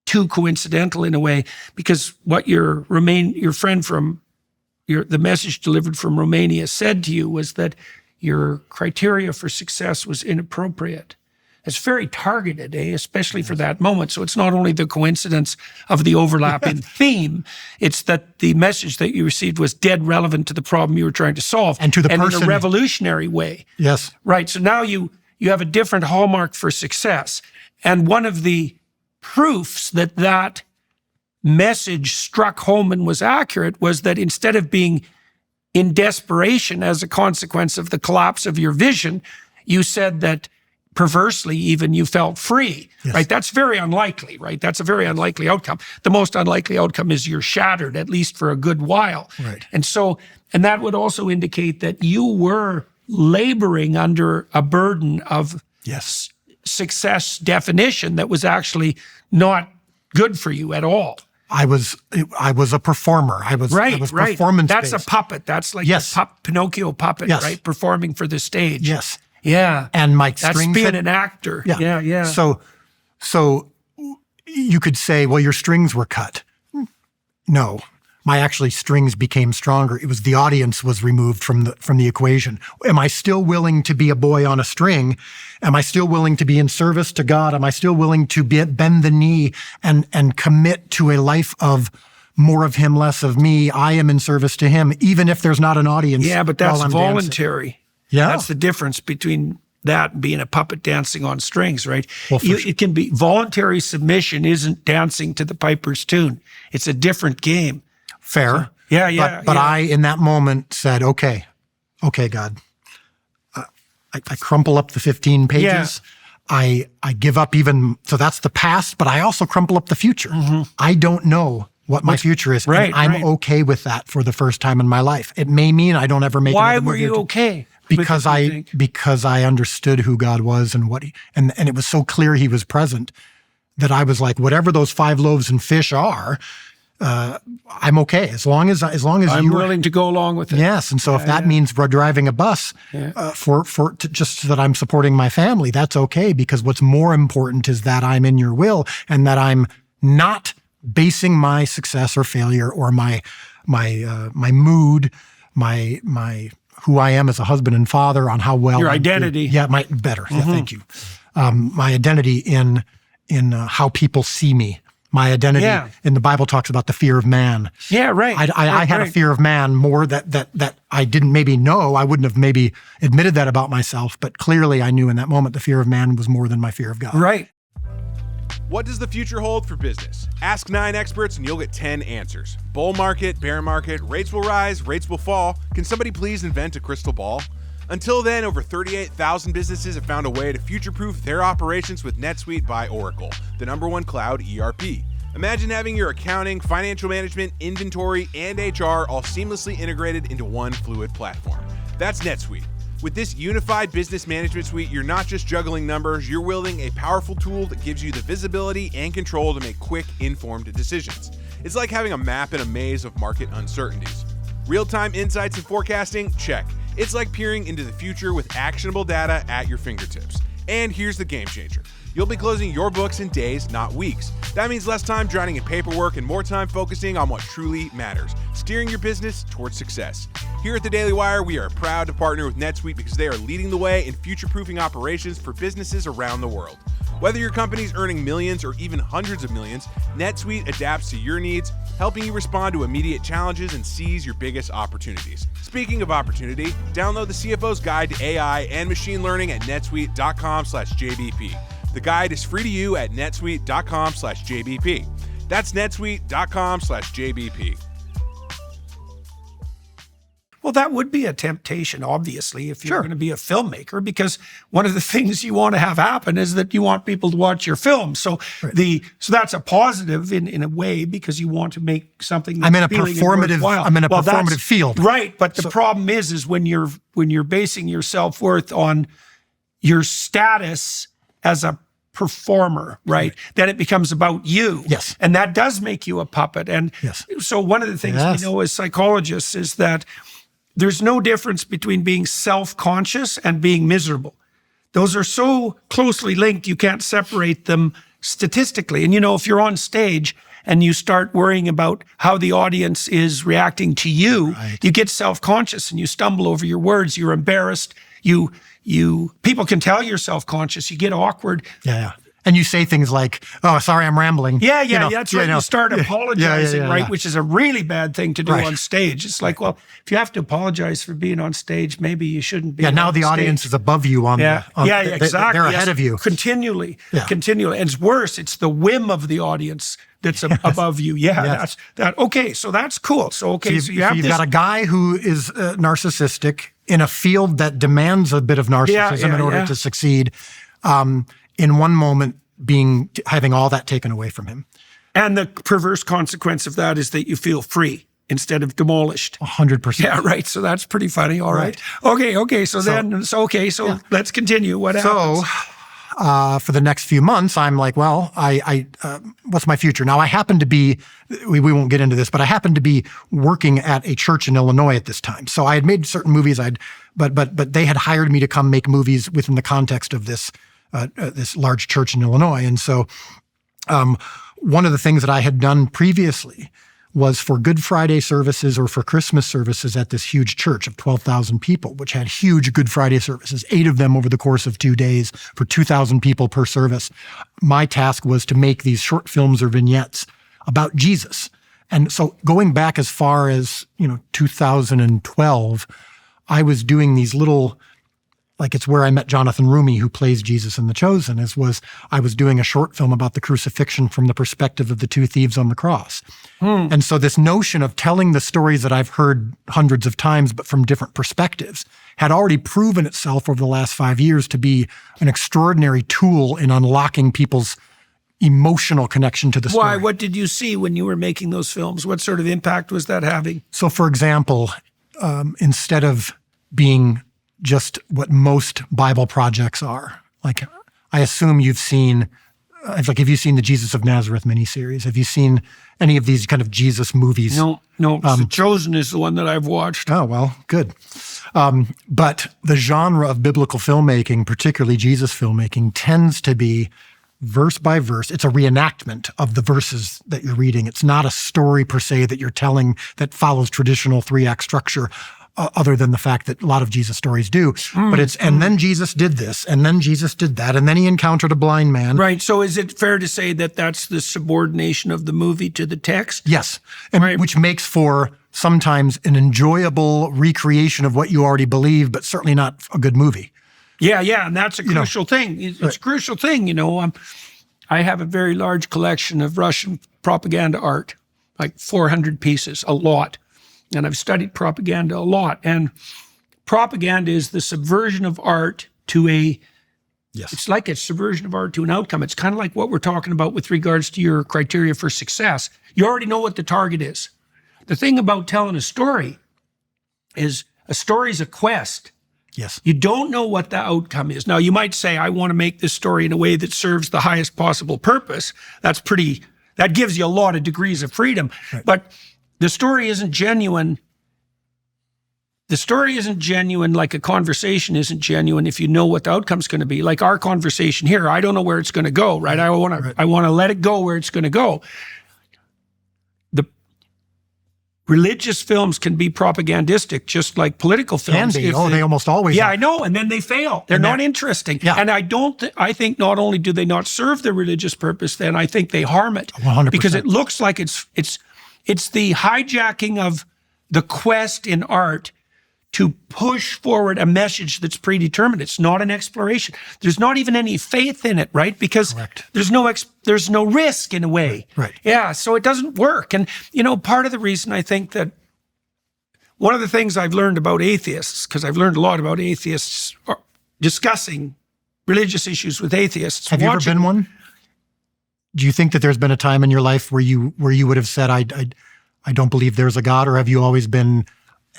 too coincidental in a way, because what your friend from the message delivered from Romania said to you was that your criteria for success was inappropriate. It's very targeted, especially for that moment. So it's not only the coincidence of the overlapping theme, it's that the message that you received was dead relevant to the problem you were trying to solve. And to the person. In a revolutionary way. Yes. Right. So now you have a different hallmark for success. And one of the proofs that message struck home and was accurate was that instead of being in desperation as a consequence of the collapse of your vision, you said that perversely, even, you felt free, right? That's very unlikely, right? That's a very unlikely outcome. The most unlikely outcome is you're shattered, at least for a good while. Right. And that would also indicate that you were laboring under a burden of success definition that was actually not good for you at all. I was a performer. I was performance-based. That's a puppet. That's like the Pinocchio puppet, right? Performing for the stage. Yes. Yeah. And my That's strings being an actor. Yeah. So you could say, well, your strings were cut. No. My actually strings became stronger. It was the audience was removed from the equation. Am I still willing to be a boy on a string? Am I still willing to be in service to God? Am I still willing to bend the knee and commit to a life of more of him, less of me? I am in service to him, even if there's not an audience. Yeah, but that's while I'm voluntary. dancing. Yeah. That's the difference between that and being a puppet dancing on strings, right? Well, It can be voluntary submission isn't dancing to the piper's tune. It's a different game. Fair. So, But I, in that moment, said, okay, God. I crumple up the 15 pages. I give up so that's the past, but I also crumple up the future. Mm-hmm. I don't know what my future is. Right, and I'm okay with that for the first time in my life. It may mean I don't ever make Why another movie. were you okay? Because I understood who God was and and it was so clear he was present that I was like, whatever those 5 loaves and fish are, I'm okay as long as I'm willing to go along with it. Yes, and so if that means we're driving a bus just so that I'm supporting my family, that's okay, because what's more important is that I'm in your will and that I'm not basing my success or failure or my mood, my who I am as a husband and father on how well your identity. Better. Mm-hmm. Yeah, thank you. My identity in how people see me. My identity Yeah. in the Bible talks about the fear of man. Yeah, right. I had a fear of man more that I didn't maybe know. I wouldn't have maybe admitted that about myself, but clearly I knew in that moment the fear of man was more than my fear of God. Right. What does the future hold for business? Ask 9 experts and you'll get 10 answers. Bull market, bear market, rates will rise, rates will fall. Can somebody please invent a crystal ball? Until then, over 38,000 businesses have found a way to future-proof their operations with NetSuite by Oracle, the #1 cloud ERP. Imagine having your accounting, financial management, inventory, and HR all seamlessly integrated into one fluid platform. That's NetSuite. With this unified business management suite, you're not just juggling numbers, you're wielding a powerful tool that gives you the visibility and control to make quick, informed decisions. It's like having a map in a maze of market uncertainties. Real-time insights and forecasting? Check. It's like peering into the future with actionable data at your fingertips. And here's the game changer. You'll be closing your books in days, not weeks. That means less time drowning in paperwork and more time focusing on what truly matters, steering your business towards success. Here at the Daily Wire, we are proud to partner with NetSuite because they are leading the way in future-proofing operations for businesses around the world. Whether your company's earning millions or even hundreds of millions, NetSuite adapts to your needs, helping you respond to immediate challenges and seize your biggest opportunities. Speaking of opportunity, download the CFO's Guide to AI and Machine Learning at netsuite.com/JBP. The guide is free to you at netsuite.com/JBP. That's netsuite.com/JBP. Well, that would be a temptation, obviously, if you're going to be a filmmaker, because one of the things you want to have happen is that you want people to watch your film. So so that's a positive in a way, because you want to make something that's I'm in a appealing and performative. worthwhile. I'm in a Well, performative field. Right, but the problem is when you're basing your self-worth on your status as a performer, right? Then it becomes about you. Yes. And that does make you a puppet. And so one of the things we know as psychologists is that there's no difference between being self-conscious and being miserable. Those are so closely linked, you can't separate them statistically. And if you're on stage and you start worrying about how the audience is reacting to you, you get self-conscious and you stumble over your words, you're embarrassed, people can tell you're self-conscious, you get awkward. Yeah. And you say things like, "Oh, sorry, I'm rambling." Yeah, that's right. You start apologizing, right? Which is a really bad thing to do on stage. It's like, well, if you have to apologize for being on stage, maybe you shouldn't be. Yeah, now the audience is above you exactly. They're ahead of you. Continually. And it's worse. It's the whim of the audience that's above you. That's that. Okay, so that's cool. So you've got a guy who is narcissistic in a field that demands a bit of narcissism in order to succeed. In one moment having all that taken away from him. And the perverse consequence of that is that you feel free instead of demolished. 100%. Yeah, right. So that's pretty funny. All right. Okay. So let's continue. What happens? So for the next few months, I'm like, well, I what's my future? Now I happen to be, we won't get into this, but I happen to be working at a church in Illinois at this time. So I had made certain movies, but they had hired me to come make movies within the context of this large church in Illinois. And so one of the things that I had done previously was for Good Friday services or for Christmas services at this huge church of 12,000 people, which had huge Good Friday services, 8 of them over the course of 2 days for 2,000 people per service. My task was to make these short films or vignettes about Jesus. And so going back as far as, 2012, I was doing these little, it's where I met Jonathan Roumie, who plays Jesus in The Chosen, I was doing a short film about the crucifixion from the perspective of the 2 thieves on the cross. And so this notion of telling the stories that I've heard hundreds of times, but from different perspectives, had already proven itself over the last 5 years to be an extraordinary tool in unlocking people's emotional connection to the story. Why? What did you see when you were making those films? What sort of impact was that having? So, for example, instead of being just what most Bible projects are. I assume you've seen, have you seen the Jesus of Nazareth miniseries? Have you seen any of these kind of Jesus movies? No. The Chosen is the one that I've watched. Oh, well, good. But the genre of biblical filmmaking, particularly Jesus filmmaking, tends to be verse by verse. It's a reenactment of the verses that you're reading. It's not a story per se that you're telling that follows traditional 3-act structure. other than the fact that a lot of Jesus stories do. But it's, and then Jesus did this, and then Jesus did that, and then he encountered a blind man. Right. So is it fair to say that that's the subordination of the movie to the text? Yes. And which makes for sometimes an enjoyable recreation of what you already believe, but certainly not a good movie. Yeah, yeah. And that's a crucial thing. It's a crucial thing, I have a very large collection of Russian propaganda art, like 400 pieces, a lot. And I've studied propaganda a lot. And propaganda is the subversion of art to it's like a subversion of art to an outcome. It's kind of like what we're talking about with regards to your criteria for success. You already know what the target is. The thing about telling a story is a story is a quest. Yes. You don't know what the outcome is. Now, you might say, I want to make this story in a way that serves the highest possible purpose. That gives you a lot of degrees of freedom. Right. But the story isn't genuine. The story isn't genuine like a conversation isn't genuine if you know what the outcome's going to be. Like our conversation here, I don't know where it's going to go, right? I want to let it go where it's going to go. Religious films can be propagandistic, just like political films. Can be. They almost always Yeah, are. I know. And then they fail. They're not interesting. Yeah. And I think not only do they not serve the religious purpose, then I think they harm it. 100%. Because it looks like it's the hijacking of the quest in art to push forward a message that's predetermined. It's not an exploration. There's not even any faith in it, right? Because there's no risk in a way. Right. Yeah, so it doesn't work. And, part of the reason I think that one of the things I've learned about atheists, because I've learned a lot about atheists discussing religious issues with atheists. Have you ever been one? Do you think that there's been a time in your life where you would have said, I don't believe there's a God, or have you always been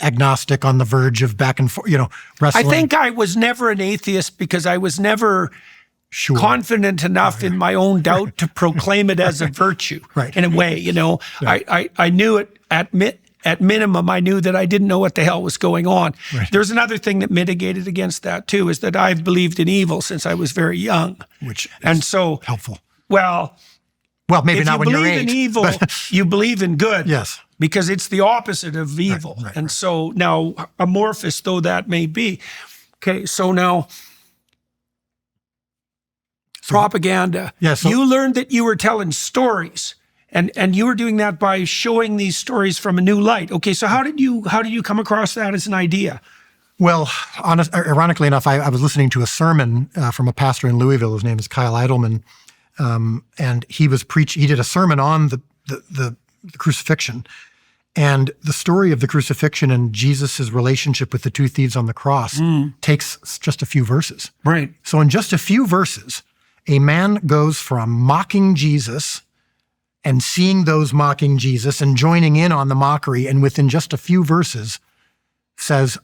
agnostic on the verge of back and forth, wrestling? I think I was never an atheist because I was never confident enough in my own doubt to proclaim it as a virtue. Right. In a way, I knew it at minimum. I knew that I didn't know what the hell was going on. Right. There's another thing that mitigated against that too, is that I've believed in evil since I was very young. Which and so helpful. Well, maybe not when you're 8. If you believe in evil, you believe in good. Yes. Because it's the opposite of evil. And so now, amorphous though that may be. Okay, so now, propaganda. Yeah, so, you learned that you were telling stories. And you were doing that by showing these stories from a new light. Okay, so how did you come across that as an idea? Well, ironically enough, I was listening to a sermon from a pastor in Louisville. His name is Kyle Idleman. And he did a sermon on the crucifixion, and the story of the crucifixion and Jesus's relationship with the 2 thieves on the cross takes just a few verses. Right. So in just a few verses, a man goes from mocking Jesus and seeing those mocking Jesus and joining in on the mockery, and within just a few verses says,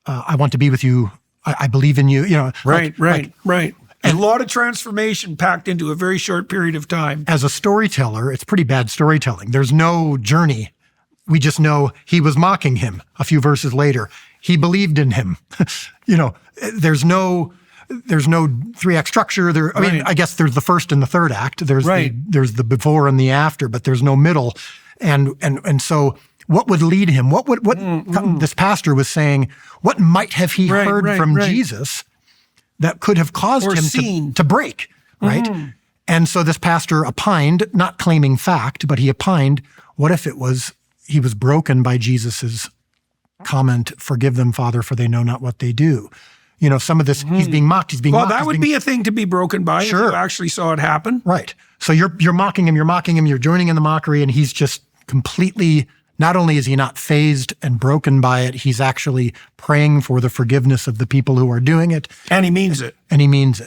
I want to be with you. I believe in you. Right. And a lot of transformation packed into a very short period of time. As a storyteller, it's pretty bad storytelling. There's no journey. We just know he was mocking him a few verses later. He believed in him. There's no 3-act structure. I mean, I guess there's the first and the third act. There's the before and the after, but there's no middle. And so what would lead him? This pastor was saying, what might have he heard from Jesus that could have caused him to break, right? And so this pastor opined, not claiming fact, but he opined, what if he was broken by Jesus's comment, forgive them, Father, for they know not what they do. Some of this, he's being mocked, mocked. Well, that would be a thing to be broken by if you actually saw it happen. Right. So you're mocking him, you're joining in the mockery, and he's just completely, not only is he not fazed and broken by it, he's actually praying for the forgiveness of the people who are doing it. And he means it.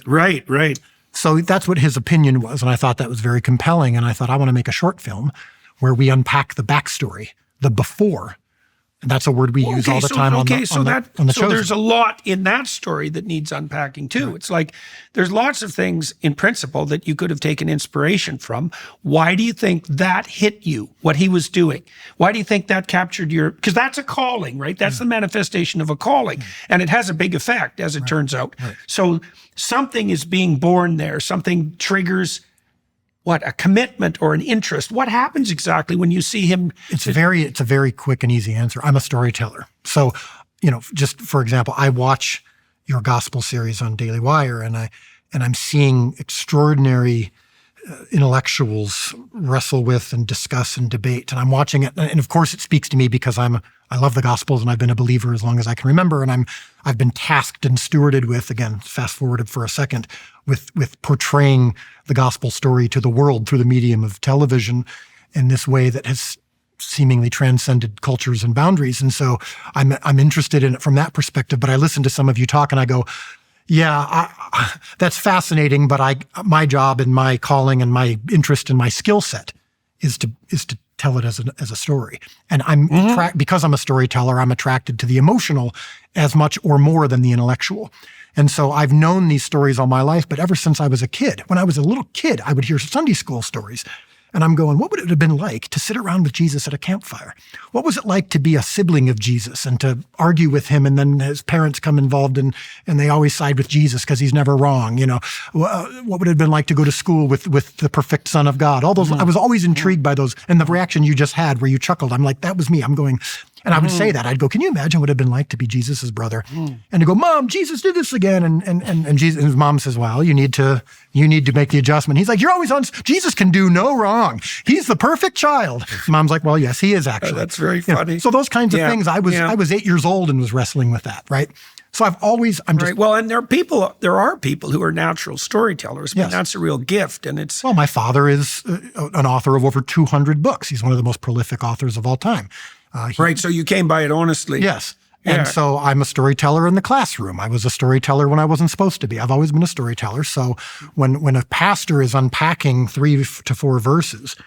Right. So that's what his opinion was, and I thought that was very compelling, and I thought, I want to make a short film where we unpack the backstory, the before. And that's a word we use all the time on the show. So there's a lot in that story that needs unpacking too. Right. It's like there's lots of things in principle that you could have taken inspiration from. Why do you think that hit you, what he was doing? Why do you think that captured because that's a calling, right? That's the manifestation of a calling. And it has a big effect, as it turns out. Right. So something is being born there. Something triggers a commitment or an interest? What happens exactly when you see him? It's a very quick and easy answer. I'm a storyteller. So, just for example, I watch your gospel series on Daily Wire, and I'm seeing extraordinary intellectuals wrestle with and discuss and debate. And I'm watching it. And of course it speaks to me because I love the Gospels and I've been a believer as long as I can remember. And I've been tasked and stewarded with, again, fast forwarded for a second, with portraying the gospel story to the world through the medium of television in this way that has seemingly transcended cultures and boundaries. And so I'm interested in it from that perspective. But I listen to some of you talk and I go, yeah, that's fascinating, but my job and my calling and my interest and my skill set is to tell it as a story. And because I'm a storyteller, I'm attracted to the emotional as much or more than the intellectual. And so I've known these stories all my life, but ever since I was a kid, when I was a little kid, I would hear Sunday school stories. And I'm going, what would it have been like to sit around with Jesus at a campfire? What was it like to be a sibling of Jesus and to argue with him, and then his parents come involved and they always side with Jesus because he's never wrong? What would it have been like to go to school with the perfect Son of God? All those, I was always intrigued by those. And the reaction you just had where you chuckled, I'm like, that was me. I'm going, and I would say that. I'd go, can you imagine what it would have been like to be Jesus's brother? And to go, Mom, Jesus did this again. And Jesus, and his mom says, well, you need to make the adjustment. He's like, you're always on, Jesus can do no wrong. He's the perfect child. Mom's like, well, yes, he is actually. That's very funny. So those kinds of things, I was 8 years old and was wrestling with that, right? So Well, and there are people who are natural storytellers. I mean, that's a real gift. And it's. Well, my father is an author of over 200 books. He's one of the most prolific authors of all time. Right. So you came by it honestly. Yes. And so I'm a storyteller in the classroom. I was a storyteller when I wasn't supposed to be. I've always been a storyteller. So when a pastor is unpacking 3 to 4 verses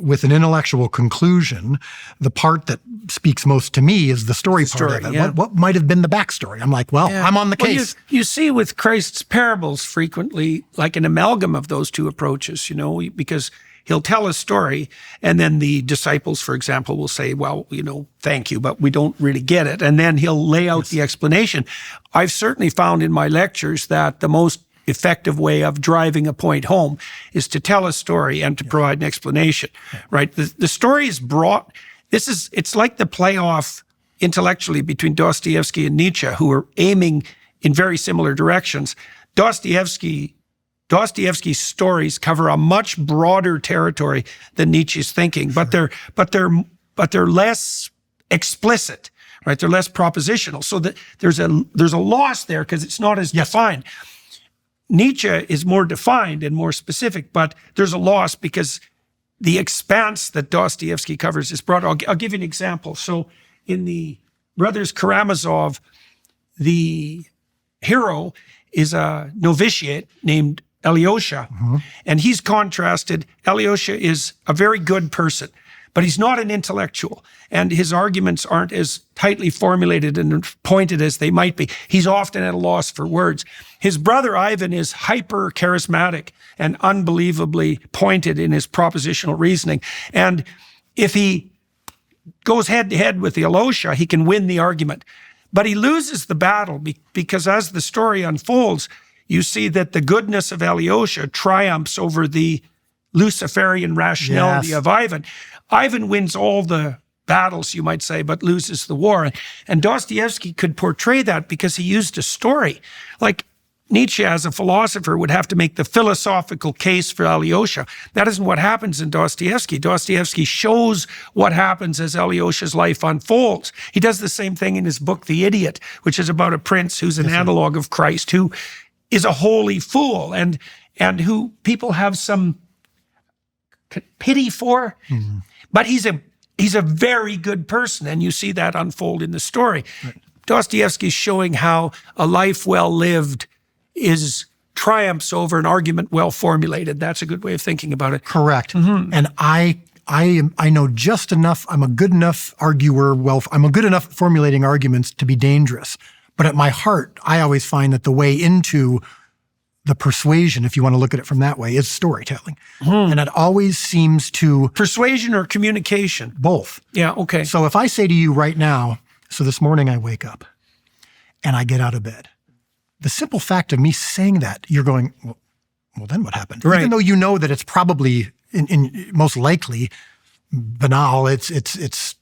with an intellectual conclusion, the part that speaks most to me is the story part of it. Yeah. What might have been the backstory? I'm like, I'm on the case. You see with Christ's parables frequently like an amalgam of those two approaches, because he'll tell a story, and then the disciples, for example, will say, well, thank you, but we don't really get it. And then he'll lay out the explanation. I've certainly found in my lectures that the most effective way of driving a point home is to tell a story and to provide an explanation, right? The story is brought, it's like the playoff intellectually between Dostoevsky and Nietzsche, who are aiming in very similar directions. Dostoevsky's stories cover a much broader territory than Nietzsche's thinking, but they're less explicit, right? They're less propositional. So that there's a loss there because it's not as defined. Nietzsche is more defined and more specific, but there's a loss because the expanse that Dostoevsky covers is broad. I'll give you an example. So in the Brothers Karamazov, the hero is a novitiate named Alyosha, and he's contrasted. Alyosha is a very good person, but he's not an intellectual, and his arguments aren't as tightly formulated and pointed as they might be. He's often at a loss for words. His brother Ivan is hyper charismatic and unbelievably pointed in his propositional reasoning, and if he goes head to head with Alyosha, he can win the argument. But he loses the battle because as the story unfolds, you see that the goodness of Alyosha triumphs over the Luciferian rationality of Ivan. Ivan wins all the battles, you might say, but loses the war. And Dostoevsky could portray that because he used a story. Like Nietzsche, as a philosopher, would have to make the philosophical case for Alyosha. That isn't what happens in Dostoevsky. Dostoevsky shows what happens as Alyosha's life unfolds. He does the same thing in his book, The Idiot, which is about a prince who's an analog of Christ, who is a holy fool and who people have some pity for, but he's a very good person, and you see that unfold in the story. Right. Dostoevsky is showing how a life well lived triumphs over an argument well formulated. That's a good way of thinking about it. Correct. And I know just enough. I'm a good enough arguer. I'm a good enough formulating arguments to be dangerous. But at my heart, I always find that the way into the persuasion, if you want to look at it from that way, is storytelling. And it always seems to... Persuasion or communication? Both. Yeah, okay. So if I say to you right now, so this morning I wake up and I get out of bed, the simple fact of me saying that, you're going, well, well, then what happened? Right. Even though you know that it's probably, in most likely, banal, it's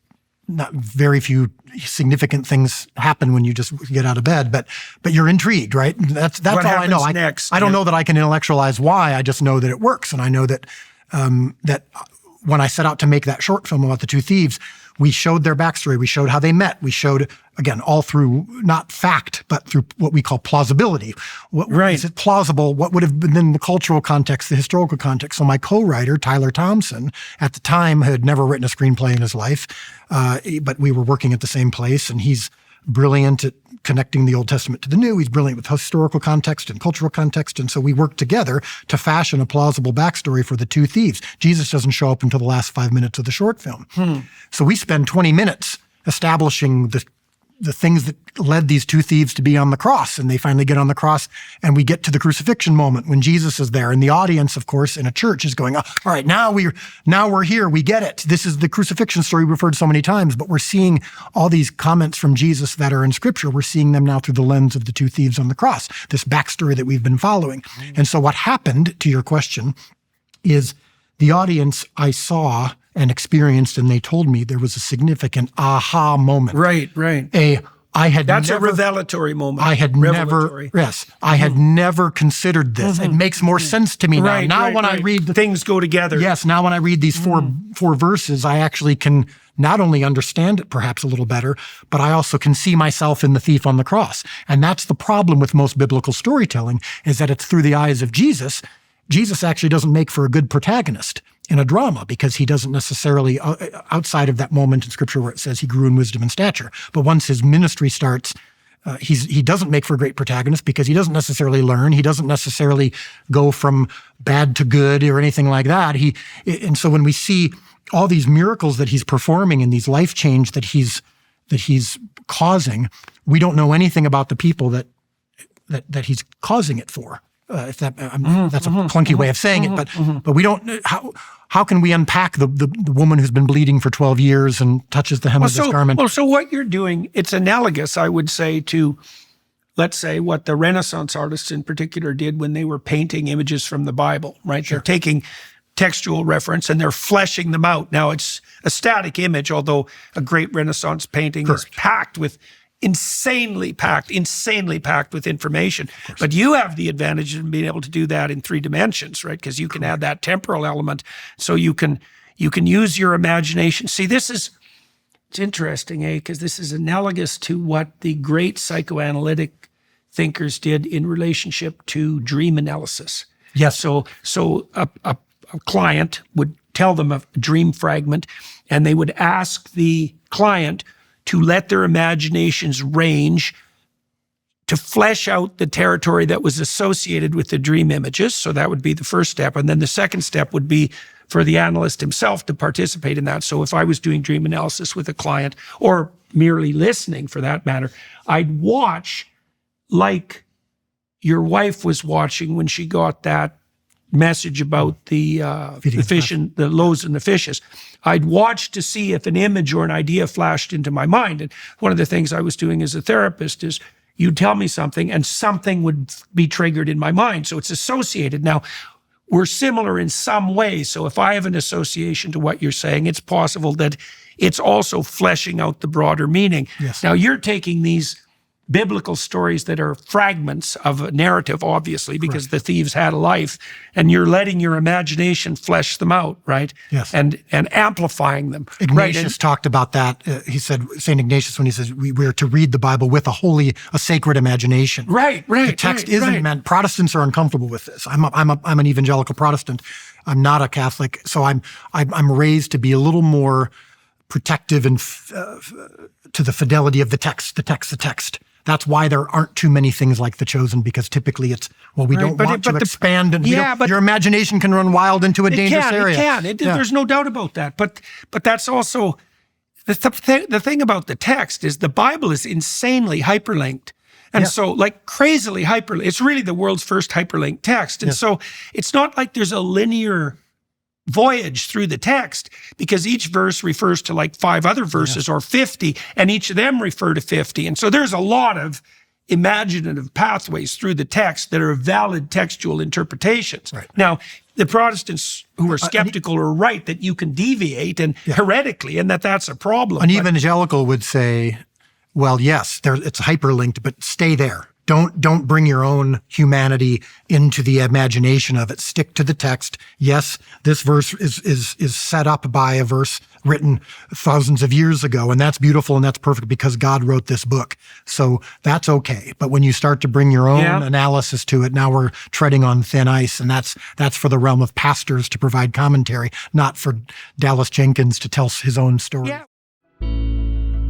not very few significant things happen when you just get out of bed, but you're intrigued, right? That's What all I know. happens next? I don't know that I can intellectualize why. I just know that it works, and I know that that when I set out to make that short film about the two thieves, we showed their backstory. We showed how they met. We showed, again, all through not fact, but through what we call plausibility. Is it plausible? What would have been in the cultural context, the historical context? So my co-writer, Tyler Thompson, at the time had never written a screenplay in his life, but we were working at the same place, and he's brilliant at connecting the Old Testament to the New. He's brilliant with historical context and cultural context. And so we worked together to fashion a plausible backstory for the two thieves. Jesus doesn't show up until the last 5 minutes of the short film. So we spend 20 minutes establishing the things that led these two thieves to be on the cross. And they finally get on the cross, and we get to the crucifixion moment when Jesus is there. And the audience, of course, in a church is going, all right, now we're here. We get it. This is the crucifixion story we've heard so many times, but we're seeing all these comments from Jesus that are in Scripture. We're seeing them now through the lens of the two thieves on the cross, this backstory that we've been following. And so what happened, to your question, is the audience I saw and experienced, and they told me there was a significant aha moment. Right. That's a revelatory moment. I had never considered this. It makes more sense to me now. I read the things go together. Yes, now when I read these four verses, I actually can not only understand it perhaps a little better, but I also can see myself in the thief on the cross. And that's the problem with most biblical storytelling, is that it's through the eyes of Jesus. Jesus actually doesn't make for a good protagonist in a drama, because he doesn't necessarily, outside of that moment in Scripture where it says he grew in wisdom and stature, but once his ministry starts, he doesn't make for a great protagonist, because he doesn't necessarily learn. He doesn't necessarily go from bad to good or anything like that. And so when we see all these miracles that he's performing and these life change that he's causing, we don't know anything about the people that he's causing it for. If that's a clunky way of saying it, but we don't. How can we unpack the woman who's been bleeding for 12 years and touches the hem of this garment? Well, so what you're doing, it's analogous, I would say, to, let's say, what the Renaissance artists in particular did when they were painting images from the Bible, right? Sure. They're taking textual reference and they're fleshing them out. Now, it's a static image, although a great Renaissance painting is packed with insanely packed with information. But you have the advantage of being able to do that in 3 dimensions, right? Because you can add that temporal element, so you can use your imagination. See, it's interesting, because this is analogous to what the great psychoanalytic thinkers did in relationship to dream analysis. Yes. So a client would tell them a dream fragment, and they would ask the client to let their imaginations range to flesh out the territory that was associated with the dream images. So that would be the first step. And then the second step would be for the analyst himself to participate in that. So if I was doing dream analysis with a client, or merely listening for that matter, I'd watch like your wife was watching when she got that message about the fish and the loaves and the fishes. I'd watch to see if an image or an idea flashed into my mind. And one of the things I was doing as a therapist is you'd tell me something and something would be triggered in my mind. So it's associated. Now, we're similar in some way. So if I have an association to what you're saying, it's possible that it's also fleshing out the broader meaning. Yes. Now, you're taking these biblical stories that are fragments of a narrative, obviously, because the thieves had a life, and you're letting your imagination flesh them out, right? Yes. And amplifying them. Ignatius talked about that. He said, St. Ignatius, when he says we're to read the Bible with a sacred imagination. Right. The text isn't meant. Protestants are uncomfortable with this. I'm an evangelical Protestant. I'm not a Catholic, so I'm raised to be a little more protective and to the fidelity of the text. That's why there aren't too many things like The Chosen, because typically it's, we don't want to expand, and your imagination can run wild into a dangerous area. It can. There's no doubt about that. But that's also, the thing about the text is the Bible is insanely hyperlinked. And so, like, crazily hyperlinked. It's really the world's first hyperlinked text. And so it's not like there's a linear voyage through the text, because each verse refers to like 5 other verses or 50, and each of them refer to 50. And so there's a lot of imaginative pathways through the text that are valid textual interpretations. Right. Now, the Protestants who are skeptical are right that you can deviate and heretically, and that's a problem. An evangelical would say, well, yes, it's hyperlinked, but stay there. Don't bring your own humanity into the imagination of it. Stick to the text. Yes, this verse is set up by a verse written thousands of years ago, and that's beautiful and that's perfect because God wrote this book. So that's okay. But when you start to bring your own analysis to it, now we're treading on thin ice, and that's for the realm of pastors to provide commentary, not for Dallas Jenkins to tell his own story. Yeah.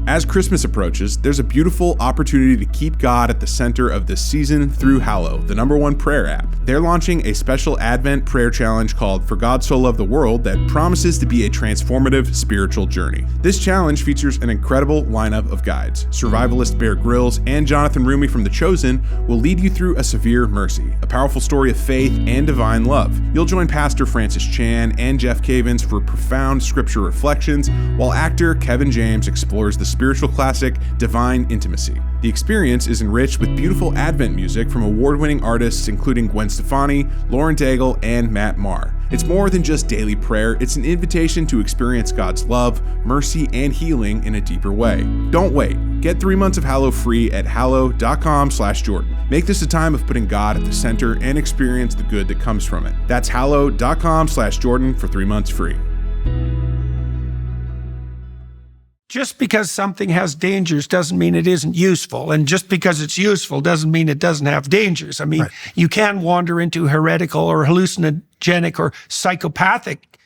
As Christmas approaches, there's a beautiful opportunity to keep God at the center of the season through Hallow, the #1 prayer app. They're launching a special Advent prayer challenge called For God So Loved the World that promises to be a transformative spiritual journey. This challenge features an incredible lineup of guides. Survivalist Bear Grylls and Jonathan Roumie from The Chosen will lead you through a severe mercy, a powerful story of faith and divine love. You'll join Pastor Francis Chan and Jeff Cavins for profound scripture reflections, while actor Kevin James explores the spiritual classic Divine Intimacy. The experience is enriched with beautiful Advent music from award-winning artists including Gwen Stefani, Lauren Daigle, and Matt Maher. It's more than just daily prayer, it's an invitation to experience God's love, mercy, and healing in a deeper way. Don't wait. Get 3 months of Hallow free at hallow.com/Jordan. Make this a time of putting God at the center and experience the good that comes from it. That's hallow.com/Jordan for 3 months free. Just because something has dangers doesn't mean it isn't useful. And just because it's useful doesn't mean it doesn't have dangers. I mean, you can wander into heretical or hallucinogenic or psychopathic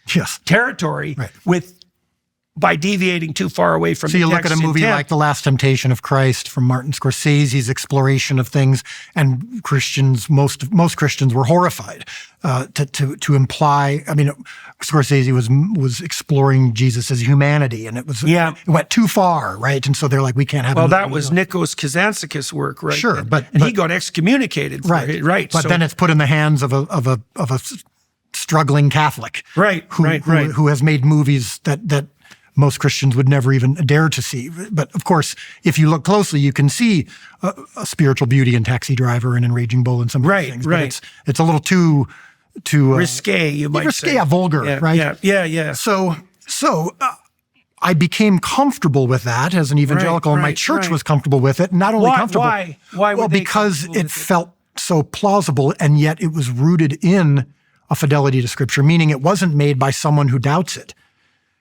territory by deviating too far away from the text. So you look at a movie like The Last Temptation of Christ from Martin Scorsese's exploration of things, and Christians, most Christians were horrified to imply. I mean, Scorsese was exploring Jesus' humanity, and it went too far, right? And so they're like, we can't have. Well, that was Nikos Kazantzakis' work, right? Sure, but he got excommunicated for it, right? But then it's put in the hands of a struggling Catholic, who has made movies that most Christians would never even dare to see. But of course, if you look closely, you can see a spiritual beauty in Taxi Driver and in Raging Bull and some of these things. But it's a little too risque, you might say. Vulgar, right? Yeah. So I became comfortable with that as an evangelical, and my church was comfortable with it. Not only comfortable. Why? Well, because it felt so plausible, and yet it was rooted in a fidelity to Scripture, meaning it wasn't made by someone who doubts it.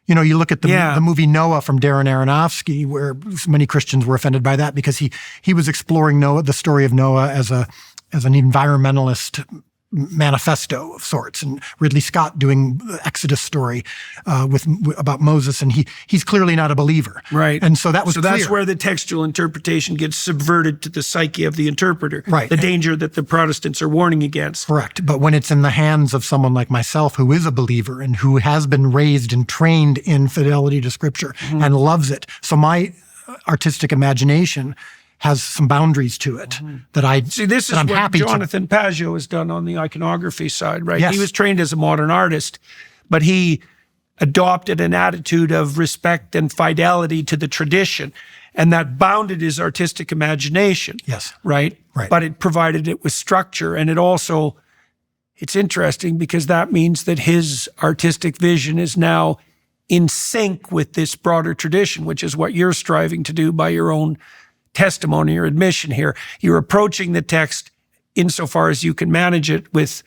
You know, you look at the movie Noah from Darren Aronofsky, where many Christians were offended by that because he was exploring the story of Noah as an environmentalist manifesto of sorts, and Ridley Scott doing the Exodus story about Moses, and he's clearly not a believer, right? And so that was that's where the textual interpretation gets subverted to the psyche of the interpreter, right? The danger that the Protestants are warning against, correct. But when it's in the hands of someone like myself, who is a believer and who has been raised and trained in fidelity to Scripture and loves it, so my artistic imagination has some boundaries to it that I see. This is what Jonathan Pageau has done on the iconography side, right? Yes. He was trained as a modern artist, but he adopted an attitude of respect and fidelity to the tradition, and that bounded his artistic imagination. Yes. Right? But it provided it with structure, and it's interesting because that means that his artistic vision is now in sync with this broader tradition, which is what you're striving to do by your own testimony or admission here. You're approaching the text insofar as you can manage it with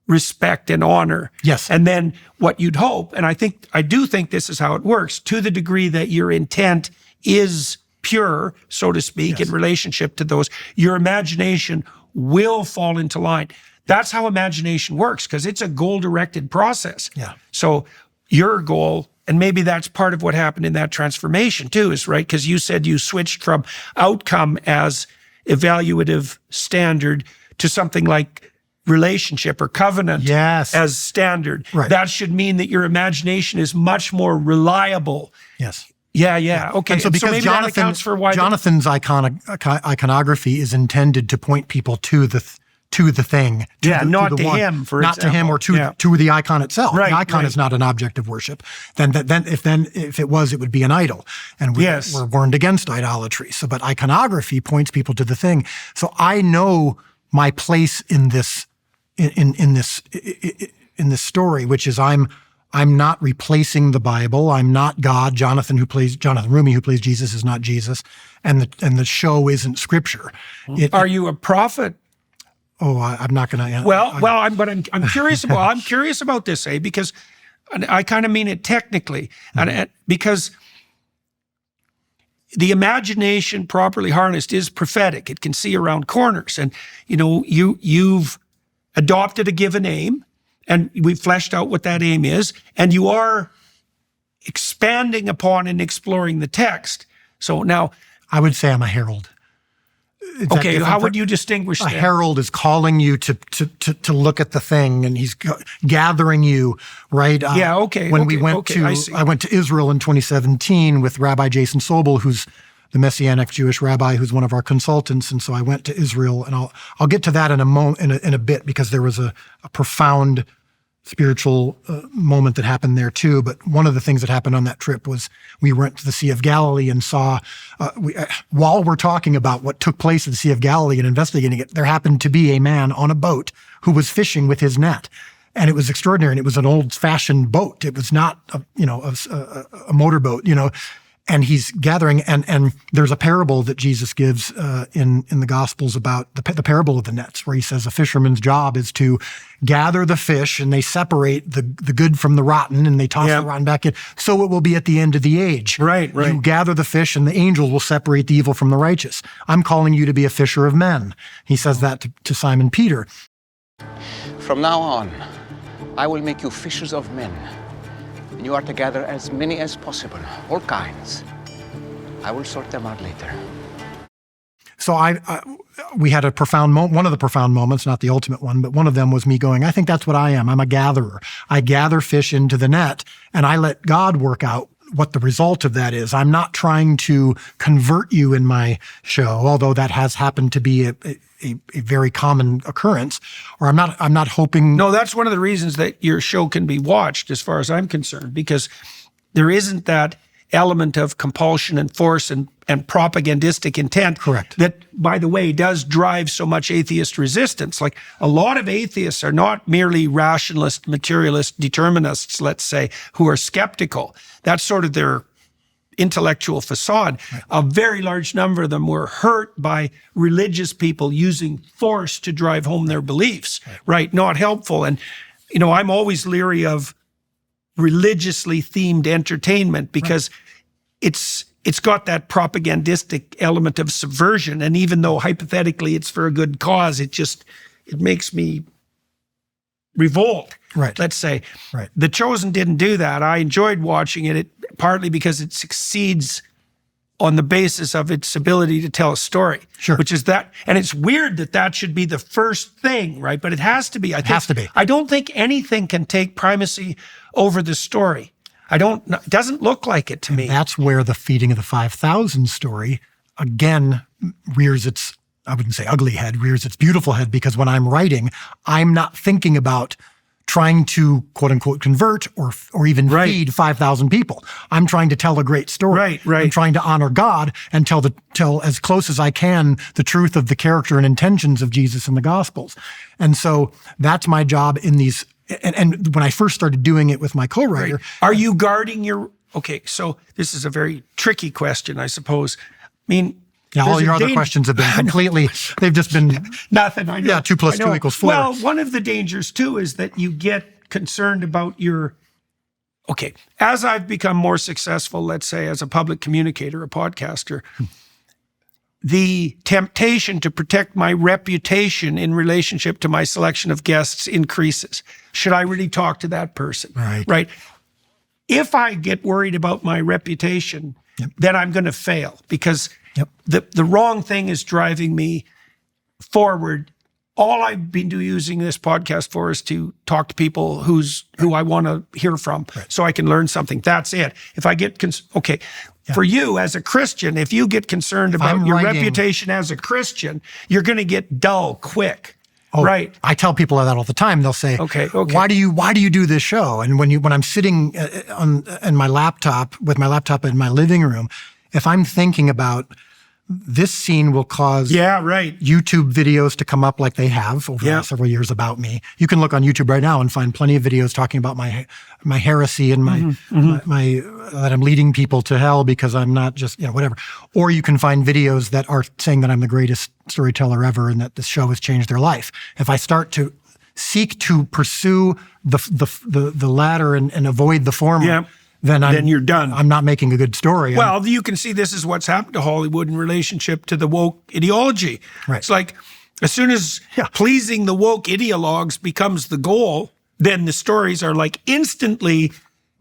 respect and honor. Yes. And then what you'd hope, and I do think this is how it works, to the degree that your intent is pure, so to speak, in relationship to those, your imagination will fall into line. That's how imagination works, because it's a goal-directed process. Yeah. So your goal, and maybe that's part of what happened in that transformation too, is right, because you said you switched from outcome as evaluative standard to something like relationship or covenant as standard. Right. That should mean that your imagination is much more reliable. Yes. Yeah. Okay. And so because maybe that accounts for why Jonathan's iconography is intended to point people to to the thing. Not the to one. him, for not example. to him or to the icon itself. Right, The icon is not an object of worship. If it was, it would be an idol, and we're warned against idolatry. So, but iconography points people to the thing. So I know my place in this in this story, which is I'm not replacing the Bible. I'm not God. Jonathan Roumie, who plays Jesus, is not Jesus, and the show isn't Scripture. Are you a prophet? Oh, I'm not going to. I'm curious about. I'm curious about this, because I kind of mean it technically, and because the imagination properly harnessed is prophetic. It can see around corners, and you've adopted a given aim, and we've fleshed out what that aim is, and you are expanding upon and exploring the text. So now, I would say I'm a herald. Okay, how would you distinguish that? A herald is calling you to look at the thing, and he's gathering you, right? Yeah, okay. When I went to Israel in 2017 with Rabbi Jason Sobel, who's the Messianic Jewish rabbi, who's one of our consultants, and so I went to Israel, and I'll get to that in a bit, because there was a profound spiritual moment that happened there too. But one of the things that happened on that trip was we went to the Sea of Galilee and saw, while we're talking about what took place at the Sea of Galilee and investigating it, there happened to be a man on a boat who was fishing with his net. And it was extraordinary. And it was an old-fashioned boat. It was not a motorboat, and he's gathering, and there's a parable that Jesus gives in the Gospels about the parable of the nets, where he says a fisherman's job is to gather the fish, and they separate the good from the rotten, and they toss the rotten back in. So it will be at the end of the age. Right. You gather the fish, and the angels will separate the evil from the righteous. I'm calling you to be a fisher of men. He says that to Simon Peter. From now on, I will make you fishers of men. And you are to gather as many as possible, all kinds. I will sort them out later. So we had a profound moment, one of the profound moments, not the ultimate one, but one of them was me going, I think that's what I am. I'm a gatherer. I gather fish into the net, and I let God work out what the result of that is. I'm not trying to convert you in my show, although that has happened to be a very common occurrence. Or I'm not hoping. No, that's one of the reasons that your show can be watched, as far as I'm concerned, because there isn't that element of compulsion and force and propagandistic intent. Correct. That, by the way, does drive so much atheist resistance. Like, a lot of atheists are not merely rationalist, materialist determinists, let's say, who are skeptical. That's sort of their intellectual facade. Right. A very large number of them were hurt by religious people using force to drive home their beliefs, right? Not helpful. And, I'm always leery of religiously themed entertainment, because it's got that propagandistic element of subversion. And even though hypothetically it's for a good cause, it makes me revolt. Right. Let's say. Right. The Chosen didn't do that. I enjoyed watching it, partly because it succeeds on the basis of its ability to tell a story. Sure. Which is that, and it's weird that should be the first thing, right? But it has to be. It has to be. I don't think anything can take primacy over the story. It doesn't look like it to me. That's where the feeding of the 5,000 story, again, rears its, I wouldn't say ugly head, rears its beautiful head, because when I'm writing, I'm not thinking about trying to, quote unquote, convert or even feed 5,000 people. I'm trying to tell a great story. Right. I'm trying to honor God and tell as close as I can the truth of the character and intentions of Jesus in the Gospels. And so that's my job in these. And when I first started doing it with my co-writer. Right. Are you guarding your, okay, so this is a very tricky question, I suppose. I mean, yeah, all your other questions have been completely, they've just been. Nothing, I know. Yeah, 2 + 2 = 4. Well, one of the dangers too is that you get concerned about okay, as I've become more successful, let's say as a public communicator, a podcaster, the temptation to protect my reputation in relationship to my selection of guests increases. Should I really talk to that person? Right. If I get worried about my reputation, then I'm going to fail, because the wrong thing is driving me forward. All I've been using this podcast for is to talk to people who I want to hear from, so I can learn something. That's it. If I get for you as a Christian, if you get concerned about your reputation as a Christian, you're going to get dull quick. Oh, right. I tell people that all the time. They'll say, okay. why do you do this show? And when I'm sitting on my laptop in my living room, if I'm thinking about this scene will cause YouTube videos to come up like they have over the last several years about me. You can look on YouTube right now and find plenty of videos talking about my heresy and my that I'm leading people to hell because I'm not just, whatever. Or you can find videos that are saying that I'm the greatest storyteller ever and that this show has changed their life. If I start to seek to pursue the latter and avoid the former, then you're done. I'm not making a good story. Well, you can see this is what's happened to Hollywood in relationship to the woke ideology. Right. It's like as soon as pleasing the woke ideologues becomes the goal, then the stories are like instantly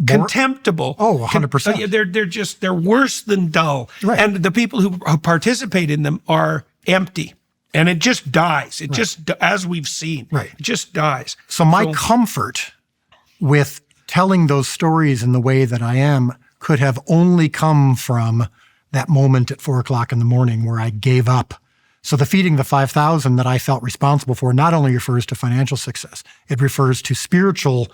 contemptible. Oh, 100%. They're worse than dull. Right. And the people who participate in them are empty. And it just dies. It just, as we've seen, it just dies. So my comfort with telling those stories in the way that I am could have only come from that moment at 4:00 in the morning where I gave up. So the feeding the 5,000 that I felt responsible for not only refers to financial success, it refers to spiritual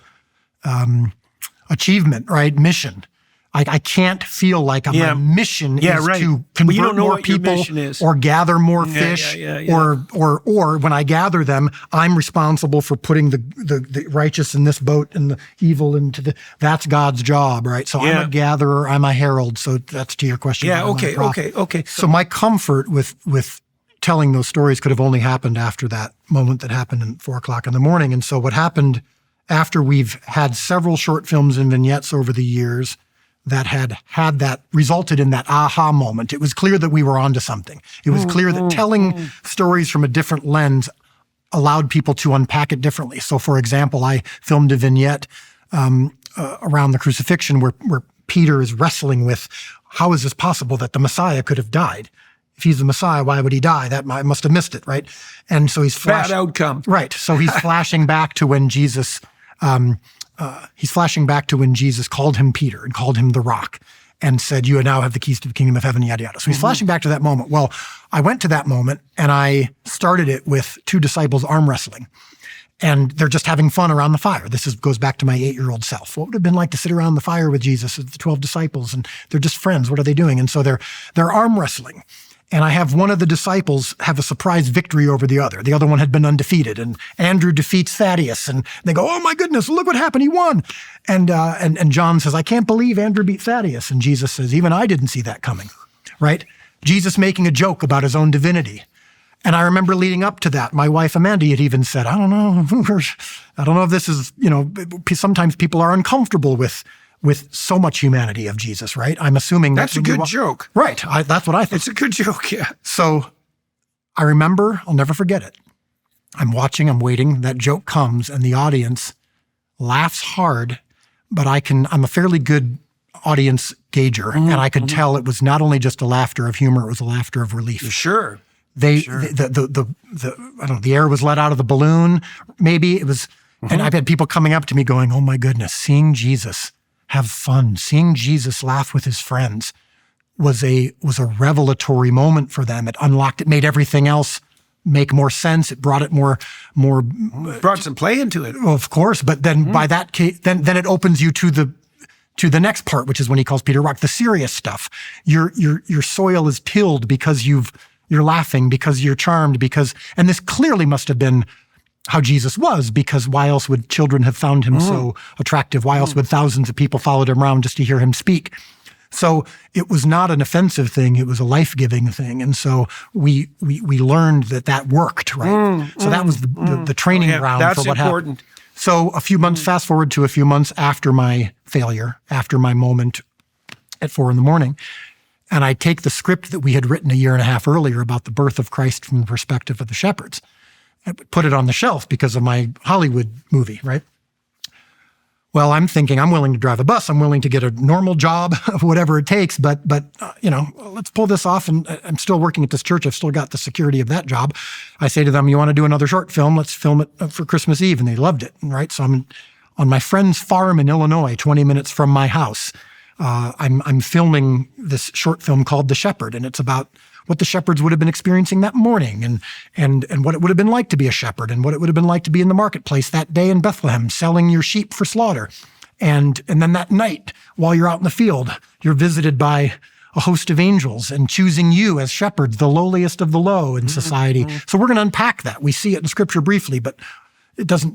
achievement, right? Mission. I can't feel like my mission is to convert more people or gather more fish or when I gather them, I'm responsible for putting the righteous in this boat and the evil into that's God's job, right? So I'm a gatherer, I'm a herald. So that's to your question. Yeah, okay. So my comfort with telling those stories could have only happened after that moment that happened at 4:00 in the morning. And so what happened after we've had several short films and vignettes over the years that had that resulted in that aha moment. It was clear that we were onto something. It was clear that telling stories from a different lens allowed people to unpack it differently. So, for example, I filmed a vignette around the crucifixion where Peter is wrestling with how is this possible that the Messiah could have died? If he's the Messiah, why would he die? I must have missed it, right? And so he's bad outcome, right? So he's flashing back to when Jesus. He's flashing back to when Jesus called him Peter and called him the rock and said, you now have the keys to the kingdom of heaven, yada, yada. So he's flashing back to that moment. Well, I went to that moment and I started it with two disciples arm wrestling. And they're just having fun around the fire. This goes back to my 8-year-old self. What would it have been like to sit around the fire with Jesus, the 12 disciples, and they're just friends. What are they doing? And so they're arm wrestling. And I have one of the disciples have a surprise victory over the other. The other one had been undefeated. And Andrew defeats Thaddeus. And they go, oh my goodness, look what happened. He won. And John says, I can't believe Andrew beat Thaddeus. And Jesus says, even I didn't see that coming, right? Jesus making a joke about his own divinity. And I remember leading up to that, my wife Amanda had even said, I don't know if this is, sometimes people are uncomfortable with so much humanity of Jesus, right? I'm assuming that's a good joke. Right. That's what I think. It's a good joke, yeah. So I remember, I'll never forget it. I'm waiting, that joke comes and the audience laughs hard, but I'm a fairly good audience gauger and I could tell it was not only just a laughter of humor, it was a laughter of relief. Sure. The air was let out of the balloon, maybe it was, and I've had people coming up to me going, oh my goodness, seeing Jesus have fun, seeing Jesus laugh with his friends was a revelatory moment for them. It unlocked, it made everything else make more sense. It brought it more brought some play into it. Well, of course, but then by that case, then it opens you to the next part, which is when he calls Peter rock, the serious stuff. Your soil is tilled because you're laughing, because you're charmed, and this clearly must have been how Jesus was, because why else would children have found him so attractive? Why else would thousands of people followed him around just to hear him speak? So it was not an offensive thing; it was a life-giving thing, and so we learned that worked, right? So that was the training ground that's for what important. happened. So a few months, fast forward to a few months after my failure, after my moment at 4 a.m, and I take the script that we had written a year and a half earlier about the birth of Christ from the perspective of the shepherds. I put it on the shelf because of my Hollywood movie, right? Well, I'm thinking I'm willing to drive a bus. I'm willing to get a normal job, whatever it takes. But let's pull this off. And I'm still working at this church. I've still got the security of that job. I say to them, you want to do another short film? Let's film it for Christmas Eve. And they loved it, right? So I'm on my friend's farm in Illinois, 20 minutes from my house. I'm filming this short film called The Shepherd. And it's about what the shepherds would have been experiencing that morning and what it would have been like to be a shepherd and what it would have been like to be in the marketplace that day in Bethlehem selling your sheep for slaughter. And then that night, while you're out in the field, you're visited by a host of angels and choosing you as shepherds, the lowliest of the low in society. So we're going to unpack that. We see it in Scripture briefly, but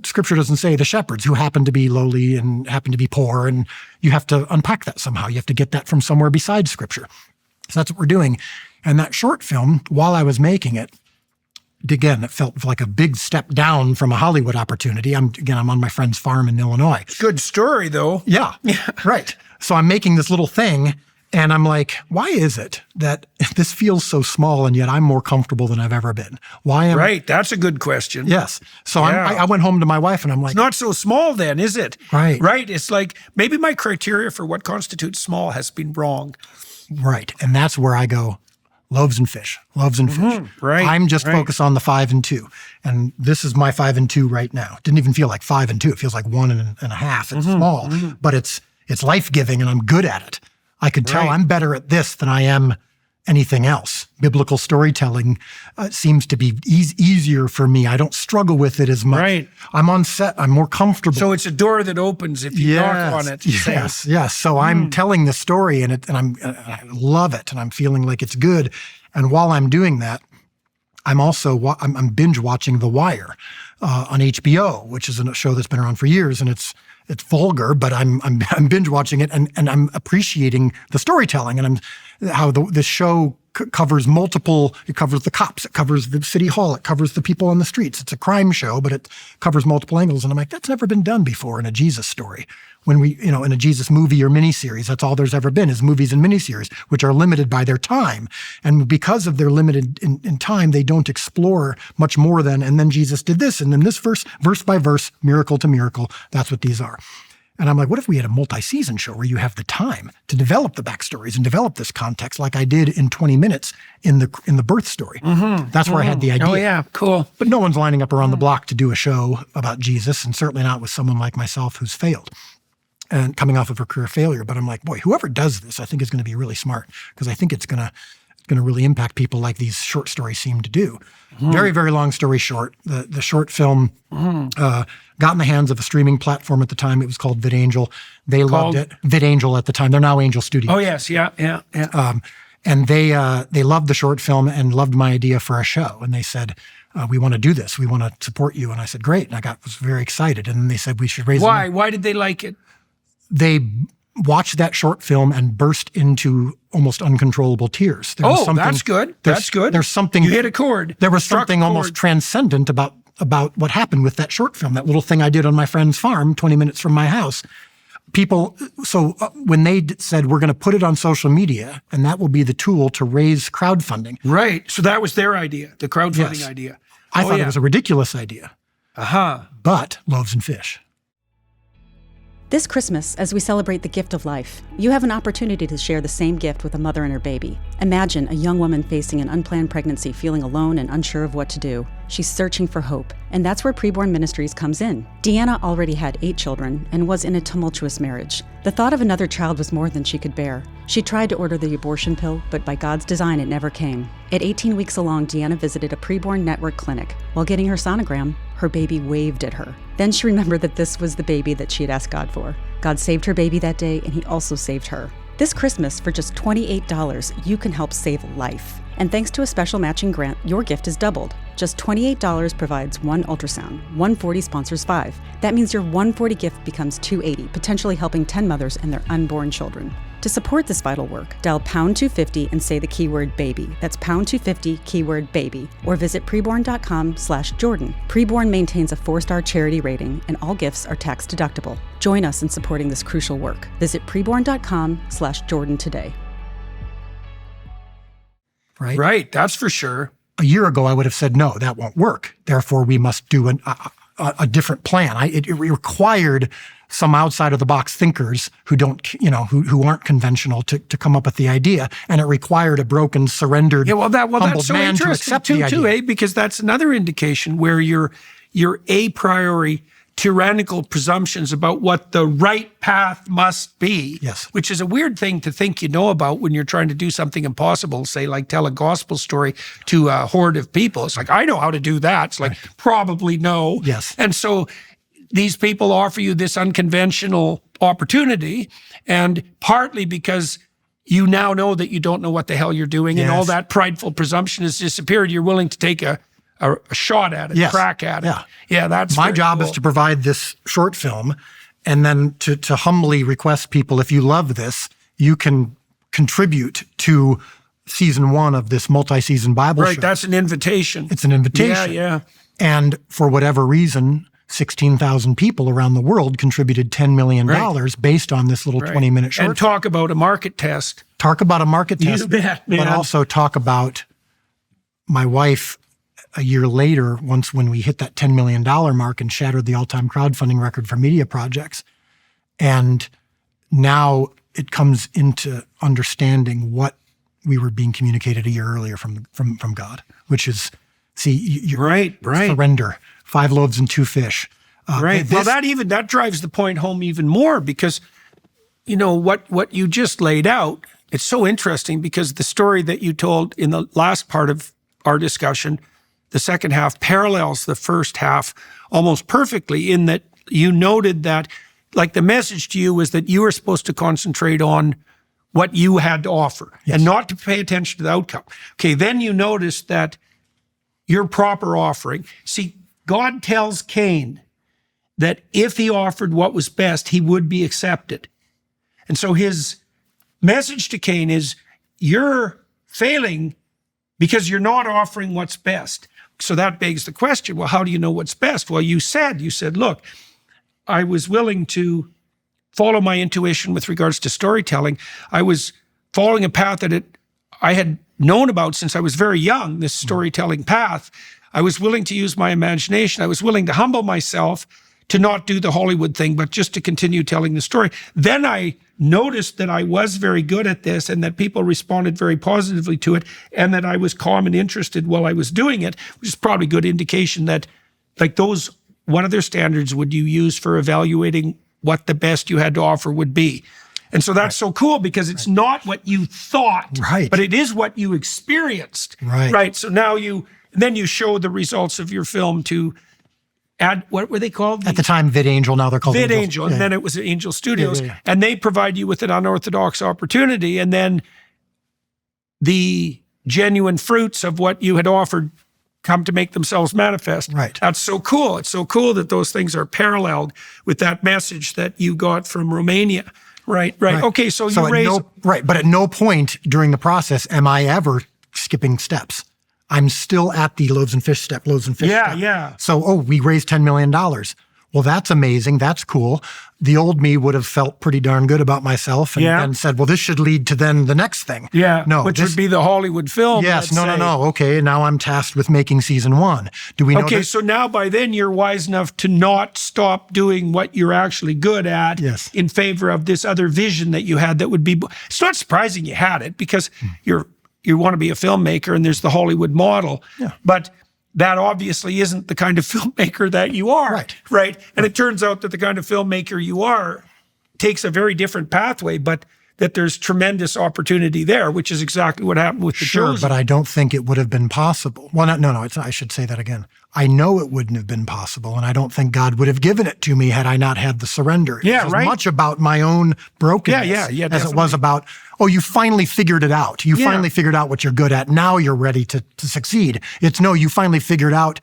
Scripture doesn't say the shepherds who happen to be lowly and happen to be poor, and you have to unpack that somehow. You have to get that from somewhere besides Scripture. So that's what we're doing. And that short film, while I was making it, again, it felt like a big step down from a Hollywood opportunity. I'm on my friend's farm in Illinois. Good story, though. Yeah, right. So I'm making this little thing, and I'm like, why is it that this feels so small and yet I'm more comfortable than I've ever been? Right, that's a good question. Yes. So Yeah. I went home to my wife and I'm like, It's not so small then, is it? Right. Right. It's like maybe my criteria for what constitutes small has been wrong. right. And that's where I go, loaves and fish. Right. I'm just focused on the 5 and 2. And this is my 5 and 2 right now. It didn't even feel like 5 and 2. It feels like 1 and a half. It's small, but it's life-giving and I'm good at it. I could tell I'm better at this than I am anything else. Biblical storytelling seems to be easier for me. I don't struggle with it as much. Right. I'm on set. I'm more comfortable. So it's a door that opens if you knock on it. Yes. So I'm telling the story and I love it and I'm feeling like it's good. And while I'm doing that, I'm also I'm binge watching The Wire on HBO, which is a show that's been around for years, and it's vulgar, but I'm binge watching it and I'm appreciating the storytelling and how the show covers multiple. It covers the cops, it covers the city hall, it covers the people on the streets. It's a crime show, but it covers multiple angles. And I'm like, that's never been done before in a Jesus story. When we, in a Jesus movie or miniseries, that's all there's ever been is movies and miniseries, which are limited by their time. And because of their limited in time, they don't explore much more than, and then Jesus did this, and then this verse by verse, miracle to miracle. That's what these are. And I'm like, what if we had a multi-season show where you have the time to develop the backstories and develop this context like I did in 20 minutes in the birth story? That's where I had the idea. Oh, yeah. Cool. But no one's lining up around the block to do a show about Jesus, and certainly not with someone like myself who's failed and coming off of a career failure. But I'm like, boy, whoever does this, I think is going to be really smart because I think it's going to really impact people like these short stories seem to do. Very, very long story short. The short film got in the hands of a streaming platform at the time. It was called VidAngel. They loved it. VidAngel at the time. They're now Angel Studios. Oh, yes. Yeah. And they loved the short film and loved my idea for a show. And they said, we want to do this. We want to support you. And I said, great. And was very excited. And then they said we should raise Why? Why did they like it? They watched that short film and burst into almost uncontrollable tears. That's good. That's good. There's something. You hit a chord. There was something almost transcendent about what happened with that short film, that little thing I did on my friend's farm 20 minutes from my house. When they said, we're going to put it on social media and that will be the tool to raise crowdfunding. Right. So that was their idea, the crowdfunding idea. I thought it was a ridiculous idea. But loaves and fish. This Christmas, as we celebrate the gift of life, you have an opportunity to share the same gift with a mother and her baby. Imagine a young woman facing an unplanned pregnancy, feeling alone and unsure of what to do. She's searching for hope, and that's where Preborn Ministries comes in. Deanna already had 8 children and was in a tumultuous marriage. The thought of another child was more than she could bear. She tried to order the abortion pill, but by God's design, it never came. At 18 weeks along, Deanna visited a preborn network clinic. While getting her sonogram, her baby waved at her. Then she remembered that this was the baby that she had asked God for. God saved her baby that day, and he also saved her. This Christmas, for just $28, you can help save life. And thanks to a special matching grant, your gift is doubled. Just $28 provides 1 ultrasound, $140 sponsors 5. That means your $140 gift becomes $280, potentially helping 10 mothers and their unborn children. To support this vital work, dial pound 250 and say the keyword baby. That's pound 250, keyword baby. Or visit preborn.com/Jordan. Preborn maintains a 4-star charity rating, and all gifts are tax deductible. Join us in supporting this crucial work. Visit preborn.com/Jordan today. Right, that's for sure. A year ago, I would have said, no, that won't work. Therefore, we must do a different plan. It required some outside of the box thinkers who aren't conventional to come up with the idea, and it required a broken, surrendered, humbled that's so man to interesting accept the idea. too, because that's another indication where your a priori tyrannical presumptions about what the right path must be. Yes. Which is a weird thing to think you know about when you're trying to do something impossible, say like tell a gospel story to a horde of people. It's like, I know how to do that. It's like, probably no. Yes. And so these people offer you this unconventional opportunity, and partly because you now know that you don't know what the hell you're doing, and all that prideful presumption has disappeared, you're willing to take a shot at it, crack at it. Yeah, that's my job is to provide this short film, and then to humbly request people, if you love this, you can contribute to season 1 of this multi-season Bible show. Right, that's an invitation. It's an invitation. Yeah. And for whatever reason, 16,000 people around the world contributed $10 million based on this little 20-minute short. And talk about a market test. Talk about a market test, You bet, man. but also talk about my wife a year later, once when we hit that $10 million mark and shattered the all-time crowdfunding record for media projects. And now it comes into understanding what we were being communicated a year earlier from God, which is, you're surrender. 5 loaves and 2 fish. Right. Well, that drives the point home even more, because, you know, what you just laid out, it's so interesting, because the story that you told in the last part of our discussion, the second half, parallels the first half almost perfectly, in that you noted that, like, the message to you was that you were supposed to concentrate on what you had to offer and not to pay attention to the outcome. Okay, then you notice that your proper offering, see, God tells Cain that if he offered what was best, he would be accepted. And so his message to Cain is, you're failing because you're not offering what's best. So that begs the question, well, how do you know what's best? Well, you said, look, I was willing to follow my intuition with regards to storytelling. I was following a path that I had known about since I was very young, this storytelling path. I was willing to use my imagination. I was willing to humble myself, to not do the Hollywood thing, but just to continue telling the story. Then I noticed that I was very good at this, and that people responded very positively to it, and that I was calm and interested while I was doing it, which is probably a good indication that, like, those, what other standards would you use for evaluating what the best you had to offer would be? And so that's so cool, because it's not what you thought, but it is what you experienced. Right. So now then you show the results of your film to what were they called? At the time, VidAngel. Now they're called VidAngel. And then it was Angel Studios. And they provide you with an unorthodox opportunity. And then the genuine fruits of what you had offered come to make themselves manifest. Right. That's so cool. It's so cool that those things are paralleled with that message that you got from Romania. Right. Okay, so you raise... But at no point during the process am I ever skipping steps. I'm still at the loaves and fish step. Yeah. So, we raised $10 million. Well, that's amazing. That's cool. The old me would have felt pretty darn good about myself and said, well, this should lead to then the next thing. Yeah, which would be the Hollywood film. Yes, no. Okay, now I'm tasked with making season 1. Do we know Okay, so now by then you're wise enough to not stop doing what you're actually good at in favor of this other vision that you had that would be... It's not surprising you had it, because you want to be a filmmaker, and there's the Hollywood model. But that obviously isn't the kind of filmmaker that you are. Right. And it turns out that the kind of filmmaker you are takes a very different pathway, but that there's tremendous opportunity there, which is exactly what happened with The Chosen. But I don't think it would have been possible. Well, no, it's not, I should say that again. I know it wouldn't have been possible, and I don't think God would have given it to me had I not had the surrender. It's as much about my own brokenness as it was about, you finally figured it out. You finally figured out what you're good at. Now you're ready to succeed. It's no, you finally figured out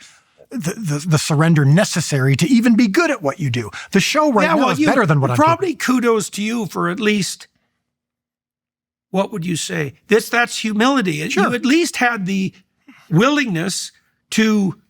the surrender necessary to even be good at what you do. The show now is better than what I'm doing. Probably kudos to you for at least... What would you say? That's humility. You at least had the willingness to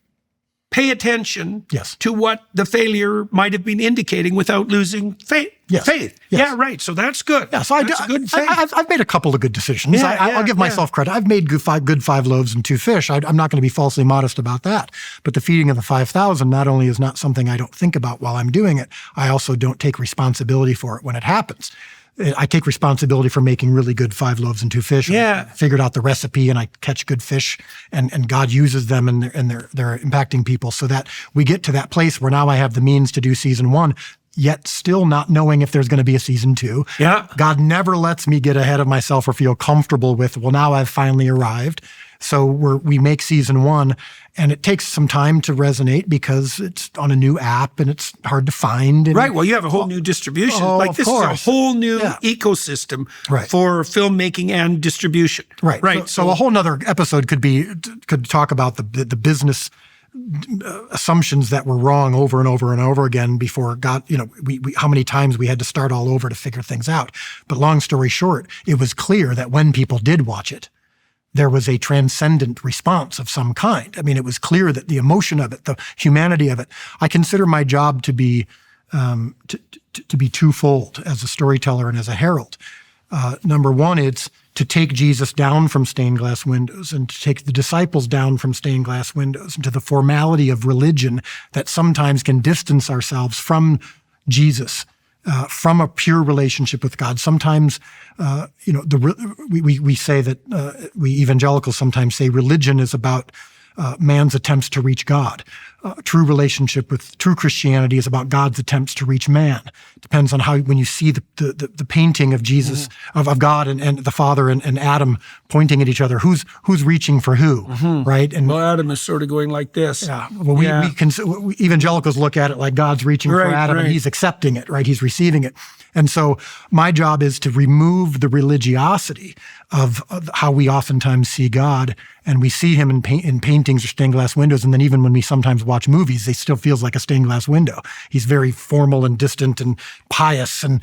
pay attention to what the failure might have been indicating without losing faith. Yeah, right. So that's good. Yeah, so that's a good thing. I've made a couple of good decisions. I'll give myself credit. I've made good 5 loaves and 2 fish. I'm not going to be falsely modest about that. But the feeding of the 5,000 not only is not something I don't think about while I'm doing it, I also don't take responsibility for it when it happens. I take responsibility for making really good 5 loaves and 2 fish. Yeah. I figured out the recipe and I catch good fish and God uses them and they're impacting people so that we get to that place where now I have the means to do season 1, yet still not knowing if there's going to be a season 2. Yeah. God never lets me get ahead of myself or feel comfortable with, well, now I've finally arrived. So we make season 1, and it takes some time to resonate because it's on a new app and it's hard to find. And, right. Well, you have a whole new distribution. of This course. is a whole new ecosystem Right. for filmmaking and distribution. Right. Right. So a whole nother episode could talk about the business assumptions that were wrong over and over and over again before God, we how many times we had to start all over to figure things out. But long story short, it was clear that when people did watch it, there was a transcendent response of some kind. I mean, it was clear that the emotion of it, the humanity of it. I consider my job to be twofold as a storyteller and as a herald. Number one, it's to take Jesus down from stained glass windows and to take the disciples down from stained glass windows into the formality of religion that sometimes can distance ourselves from Jesus, from a pure relationship with God. Sometimes, we say that we evangelicals sometimes say religion is about man's attempts to reach God. True relationship with true Christianity is about God's attempts to reach man. Depends on how, when you see the painting of Jesus, of God and the Father and Adam pointing at each other, who's reaching for who, right? And well, Adam is sort of going like this. Yeah. Well, we evangelicals look at it like God's reaching for Adam and he's accepting it, right? He's receiving it. And so my job is to remove the religiosity of how we oftentimes see God, and we see him in paintings or stained glass windows, and then even when we sometimes watch movies, it still feels like a stained glass window. He's very formal and distant and pious and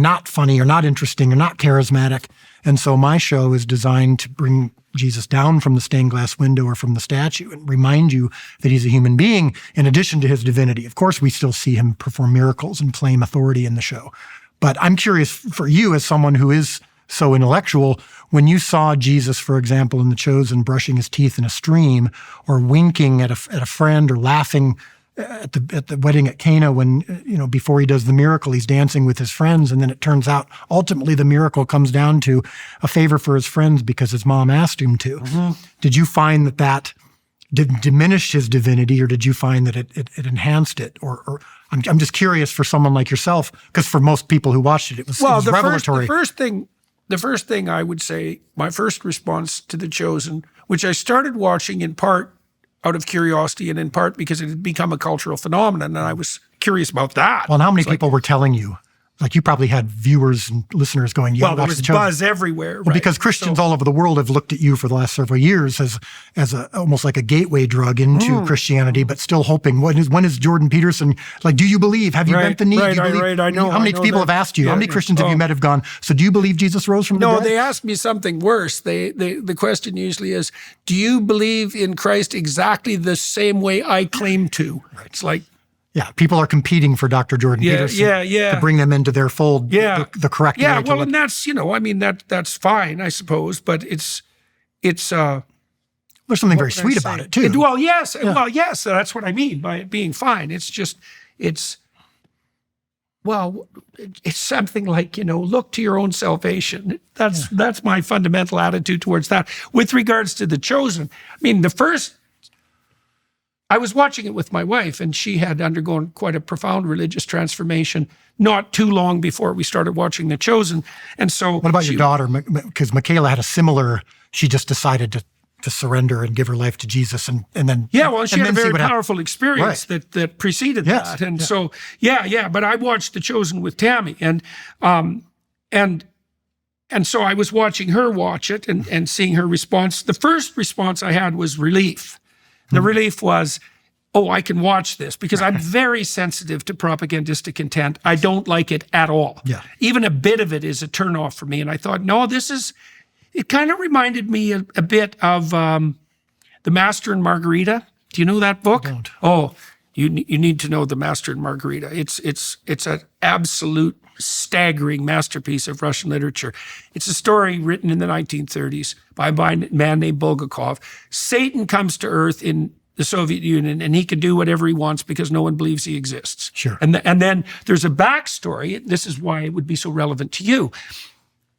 not funny or not interesting or not charismatic. And so my show is designed to bring Jesus down from the stained glass window or from the statue and remind you that he's a human being in addition to his divinity. Of course, we still see him perform miracles and claim authority in the show. But I'm curious for you, as someone who is so intellectual, when you saw Jesus, for example, in The Chosen, brushing his teeth in a stream, or winking at a friend, or laughing at the wedding at Cana when, before he does the miracle, he's dancing with his friends, and then it turns out ultimately the miracle comes down to a favor for his friends because his mom asked him to. Did you find that didn't diminish his divinity, or did you find that it enhanced it? Or I'm just curious for someone like yourself, because for most people who watched it, it was revelatory. The first thing I would say, my first response to The Chosen, which I started watching in part out of curiosity and in part because it had become a cultural phenomenon, and I was curious about that. Well, and how many people were telling you? Like, you probably had viewers and listeners going, yeah, well, there was buzz everywhere. Well, because Christians all over the world have looked at you for the last several years as almost like a gateway drug into Christianity, but still hoping, when is Jordan Peterson, like, do you believe? Have you bent the knee? Right, I know. How many people have asked you? Yeah, how many Christians have you met have gone, so do you believe Jesus rose from the dead? No, they ask me something worse. The question usually is, do you believe in Christ exactly the same way I claim to? Right. It's like, yeah, people are competing for Dr. Jordan Peterson to bring them into their fold the correct way. Yeah, well, and that's, that's fine, I suppose, but it's there's something very sweet about it, too. Well, yes, that's what I mean by it being fine. It's just, it's something like, look to your own salvation. That's my fundamental attitude towards that. With regards to The Chosen, I mean, I was watching it with my wife, and she had undergone quite a profound religious transformation not too long before we started watching The Chosen. And so, what about your daughter? Because Michaela had a similar. She just decided to surrender and give her life to Jesus, and then she had a very powerful experience that preceded that, and so But I watched The Chosen with Tammy, and so I was watching her watch it and seeing her response. The first response I had was relief. The relief was, I can watch this, because I'm very sensitive to propagandistic intent. I don't like it at all. Yeah. Even a bit of it is a turnoff for me. And I thought, no, it kind of reminded me a bit of The Master and Margarita. Do you know that book? I don't. Oh, you need to know The Master and Margarita. It's an absolute staggering masterpiece of Russian literature. It's a story written in the 1930s by a man named Bulgakov. Satan comes to Earth in the Soviet Union, and he can do whatever he wants because no one believes he exists. Sure. And then there's a backstory. This is why it would be so relevant to you.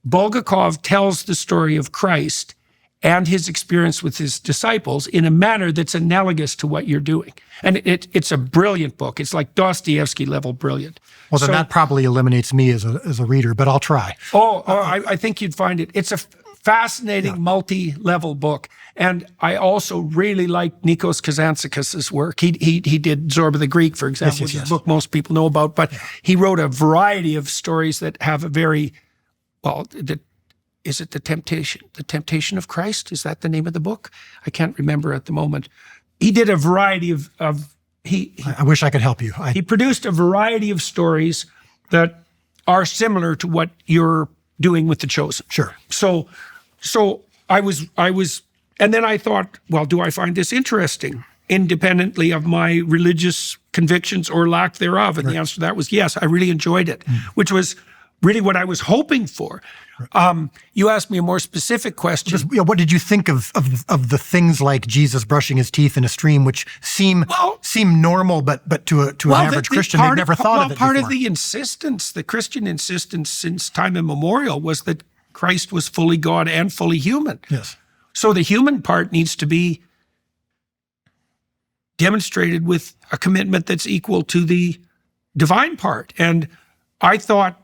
Bulgakov tells the story of Christ and his experience with his disciples in a manner that's analogous to what you're doing. And it's a brilliant book. It's like Dostoevsky level brilliant. Well, then that probably eliminates me as a reader, but I'll try. I think you'd find it. It's a fascinating multi-level book. And I also really like Nikos Kazantzakis' work. He did Zorba the Greek, for example, which is a book most people know about, but he wrote a variety of stories that have a very, is it The Temptation of Christ? Is that the name of the book? I can't remember at the moment. He did a variety of I wish I could help you. He produced a variety of stories that are similar to what you're doing with The Chosen. Sure. So I was, and then I thought, well, do I find this interesting, independently of my religious convictions or lack thereof? And the answer to that was yes. I really enjoyed it, which was really what I was hoping for. You asked me a more specific question. What did you think of the things like Jesus brushing his teeth in a stream, which seem normal, but to an average Christian, they've never thought of it part before. of the insistence, the Christian insistence since time immemorial, was that Christ was fully God and fully human. Yes. So the human part needs to be demonstrated with a commitment that's equal to the divine part. And I thought,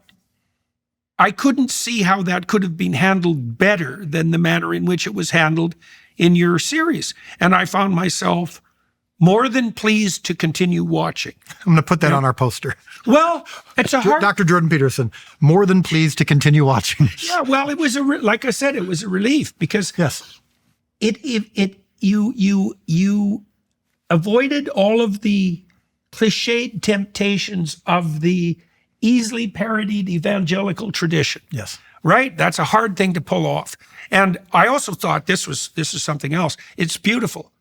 I couldn't see how that could have been handled better than the manner in which it was handled in your series. And I found myself more than pleased to continue watching. I'm going to put that on our poster. Well, it's a hard... Dr. Jordan Peterson, more than pleased to continue watching. Yeah, well, it was like I said, it was a relief because you avoided all of the cliched temptations of the easily parodied evangelical tradition. Yes. Right? That's a hard thing to pull off. And I also thought this is something else. It's beautiful.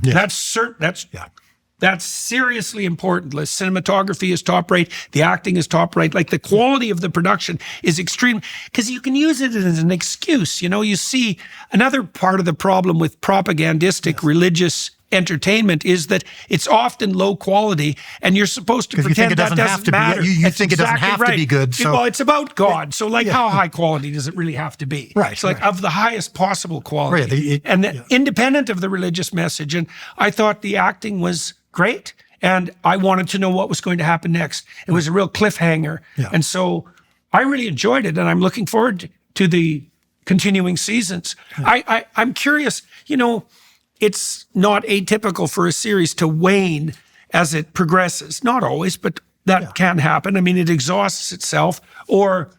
Yes. That's seriously important. The cinematography is top rate. The acting is top rate. Like the quality of the production is extreme because you can use it as an excuse. You know, you see another part of the problem with propagandistic religious entertainment is that it's often low quality and you're supposed to pretend that doesn't matter. You think it doesn't have to be good. So. Well, it's about God. So like how high quality does it really have to be? Right. It's like of the highest possible quality. Independent of the religious message. And I thought the acting was great. And I wanted to know what was going to happen next. It was a real cliffhanger. Yeah. And so I really enjoyed it. And I'm looking forward to the continuing seasons. Yeah. I'm curious, it's not atypical for a series to wane as it progresses. Not always, but that can happen. I mean, it exhausts itself, or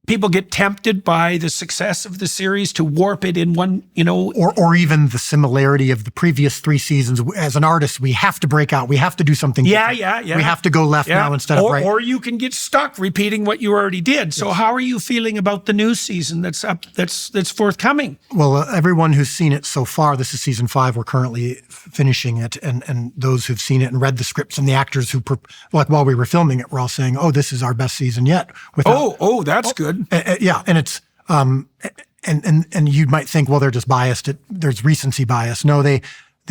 people get tempted by the success of the series to warp it in one, Or even the similarity of the previous 3 seasons. As an artist, we have to break out. We have to do something different. Yeah. We have to go left now instead of right. Or you can get stuck repeating what you already did. So how are you feeling about the new season that's forthcoming? Well, everyone who's seen it so far, this is season 5, we're currently finishing it, and those who've seen it and read the scripts and the actors who, while we were filming it, were all saying, oh, this is our best season yet. That's good. And it's and you might think, well, they're just biased. There's recency bias. No, they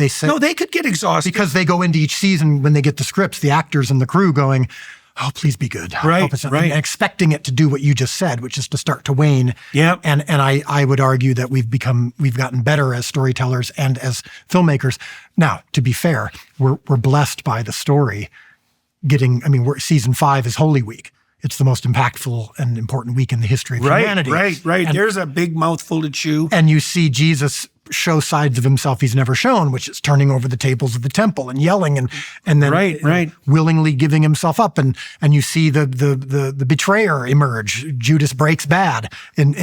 say no. They could get exhausted because they go into each season when they get the scripts, the actors and the crew going, oh, please be good, right, and expecting it to do what you just said, which is to start to wane. Yeah, and I would argue that we've gotten better as storytellers and as filmmakers. Now, to be fair, we're blessed by the story getting. I mean, season 5 is Holy Week. It's the most impactful and important week in the history of humanity. Right. And there's a big mouthful to chew. And you see Jesus show sides of himself he's never shown, which is turning over the tables of the temple and yelling and then willingly giving himself up. And you see the betrayer emerge. Judas breaks bad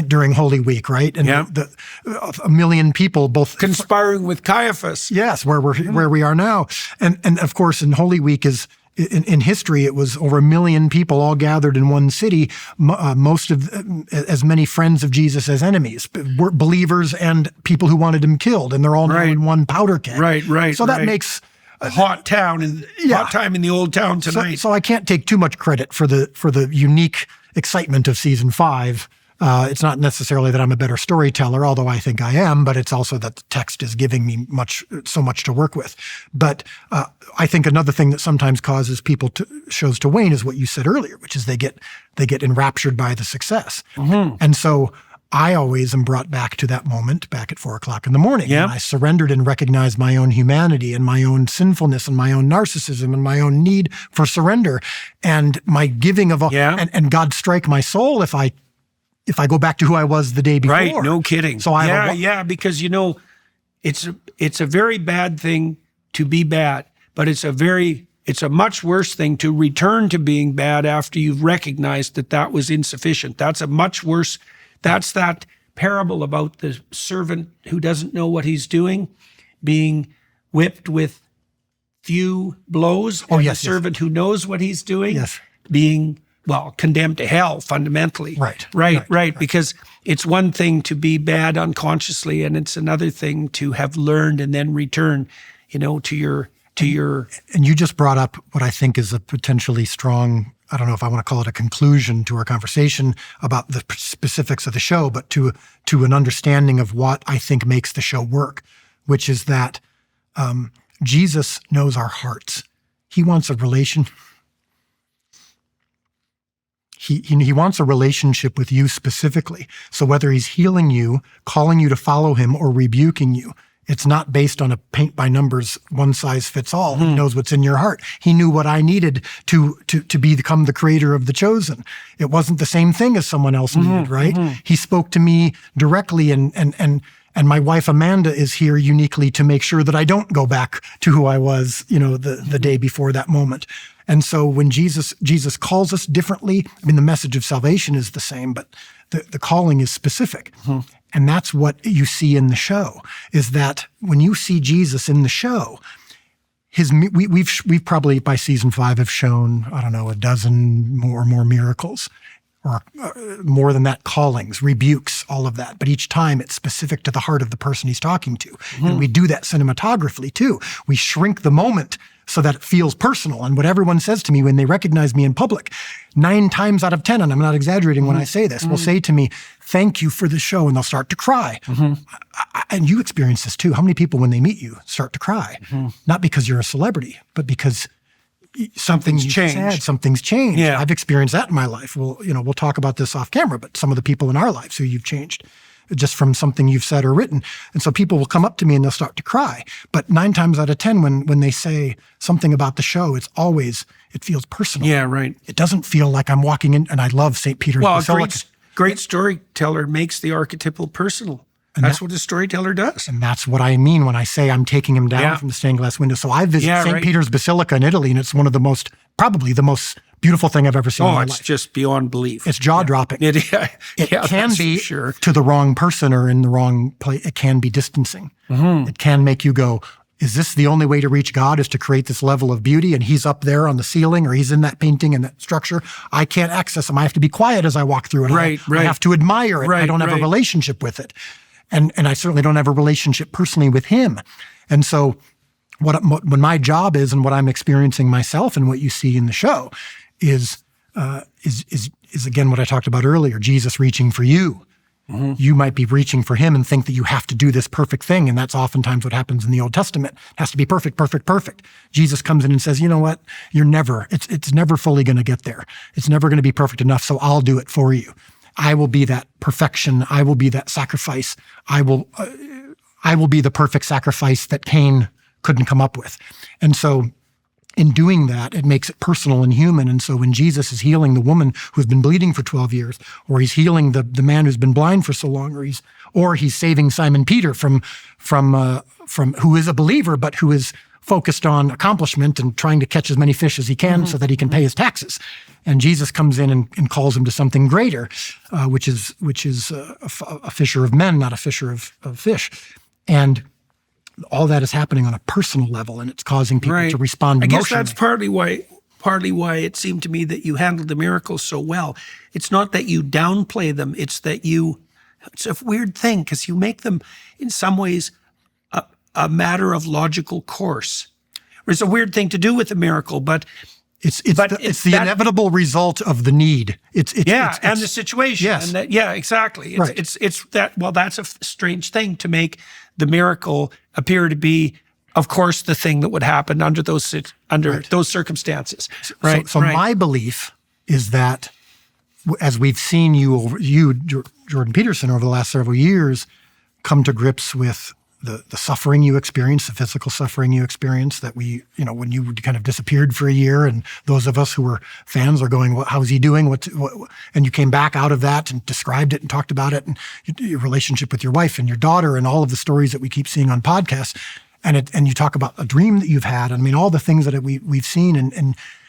during Holy Week, right? And a million people both conspiring with Caiaphas. Yes, where we are now. And of course, in Holy Week is. In history, it was over 1 million people all gathered in one city, most of as many friends of Jesus as enemies, believers and people who wanted him killed, and they're all now in one powder keg. Right. So that makes a hot town and hot time in the old town tonight. So I can't take too much credit for the unique excitement of season 5. It's not necessarily that I'm a better storyteller, although I think I am, but it's also that the text is giving me so much to work with. But I think another thing that sometimes causes shows to wane is what you said earlier, which is they get enraptured by the success. And so I always am brought back to that moment back at 4:00 in the morning. Yeah. And I surrendered and recognized my own humanity and my own sinfulness and my own narcissism and my own need for surrender and my giving of all, and God strike my soul if I go back to who I was the day before. Right, no kidding. So because it's a very bad thing to be bad, but it's a much worse thing to return to being bad after you've recognized that was insufficient. That's a much worse. That's that parable about the servant who doesn't know what he's doing, being whipped with few blows, or the servant who knows what he's doing, being condemned to hell fundamentally. Right. Because it's one thing to be bad unconsciously, and it's another thing to have learned and then return, to your. And you just brought up what I think is a potentially strong, I don't know if I want to call it a conclusion to our conversation about the specifics of the show, but to an understanding of what I think makes the show work, which is that Jesus knows our hearts. He wants a relation. He wants a relationship with you specifically. So whether he's healing you, calling you to follow him, or rebuking you, it's not based on a paint by numbers, one size fits all. He knows what's in your heart. He knew what I needed to become the creator of The Chosen. It wasn't the same thing as someone else needed, right? He spoke to me directly, and my wife Amanda is here uniquely to make sure that I don't go back to who I was, the day before that moment. And so when Jesus calls us differently, I mean, the message of salvation is the same, but the calling is specific. And that's what you see in the show, is that when you see Jesus in the show, we've probably by season 5 have shown, I don't know, a dozen or more miracles, or more than that, callings, rebukes, all of that. But each time it's specific to the heart of the person he's talking to. And we do that cinematographically too. We shrink the moment so that it feels personal. And what everyone says to me when they recognize me in public, 9 times out of 10, and I'm not exaggerating when I say this, will say to me, "Thank you for the show," and they'll start to cry. And you experience this too. How many people, when they meet you, start to cry? Not because you're a celebrity, but because something's changed. Something's changed. Yeah. I've experienced that in my life. Well, we'll talk about this off camera, but some of the people in our lives who you've changed just from something you've said or written. And so people will come up to me and they'll start to cry. But 9 times out of 10, when they say something about the show, it feels personal. Yeah, right. It doesn't feel like I'm walking in, and I love St. Peter's Basilica. Great storyteller makes the archetypal personal. And that's what a storyteller does. And that's what I mean when I say I'm taking him down from the stained glass window. So I visit St. Peter's Basilica in Italy, and it's one of probably the most beautiful thing I've ever seen in my life. It's just beyond belief. It's jaw-dropping. It can be, to the wrong person or in the wrong place, it can be distancing. It can make you go, is this the only way to reach God, is to create this level of beauty, and he's up there on the ceiling, or he's in that painting and that structure? I can't access him. I have to be quiet as I walk through it. I have to admire it. I don't have a relationship with it. And I certainly don't have a relationship personally with him. And so what my job is, and what I'm experiencing myself, and what you see in the show is again what I talked about earlier, Jesus reaching for you. You might be reaching for him and think that you have to do this perfect thing, and that's oftentimes what happens in the Old Testament. It has to be perfect, perfect, perfect. Jesus comes in and says, you know what? It's never fully going to get there. It's never going to be perfect enough, so I'll do it for you. I will be that perfection. I will be that sacrifice. I will be the perfect sacrifice that Cain couldn't come up with. And so in doing that, it makes it personal and human. And so when Jesus is healing the woman who's been bleeding for 12 years, or he's healing the man who's been blind for so long, or he's saving Simon Peter from who is a believer, but who is focused on accomplishment and trying to catch as many fish as he can so that he can pay his taxes. And Jesus comes in and calls him to something greater, which is a fisher of men, not a fisher of fish. And all that is happening on a personal level, and it's causing people to respond emotionally. I guess that's partly why it seemed to me that you handled the miracles so well. It's not that you downplay them, it's that it's a weird thing, because you make them in some ways a matter of logical course. It's a weird thing to do with a miracle, but It's the inevitable result of the need. It's and the situation. Yes. And exactly. Right. It's that. Well, that's a strange thing to make the miracle appear to be, of course, the thing that would happen under those circumstances. Right. So my belief is that, as we've seen you, Jordan Peterson, over the last several years, come to grips with the suffering you experience, the physical suffering you experience, that when you kind of disappeared for a year, and those of us who were fans are going, how's he doing? And you came back out of that and described it and talked about it, and your relationship with your wife and your daughter and all of the stories that we keep seeing on podcasts. And you talk about a dream that you've had. I mean, all the things that we've seen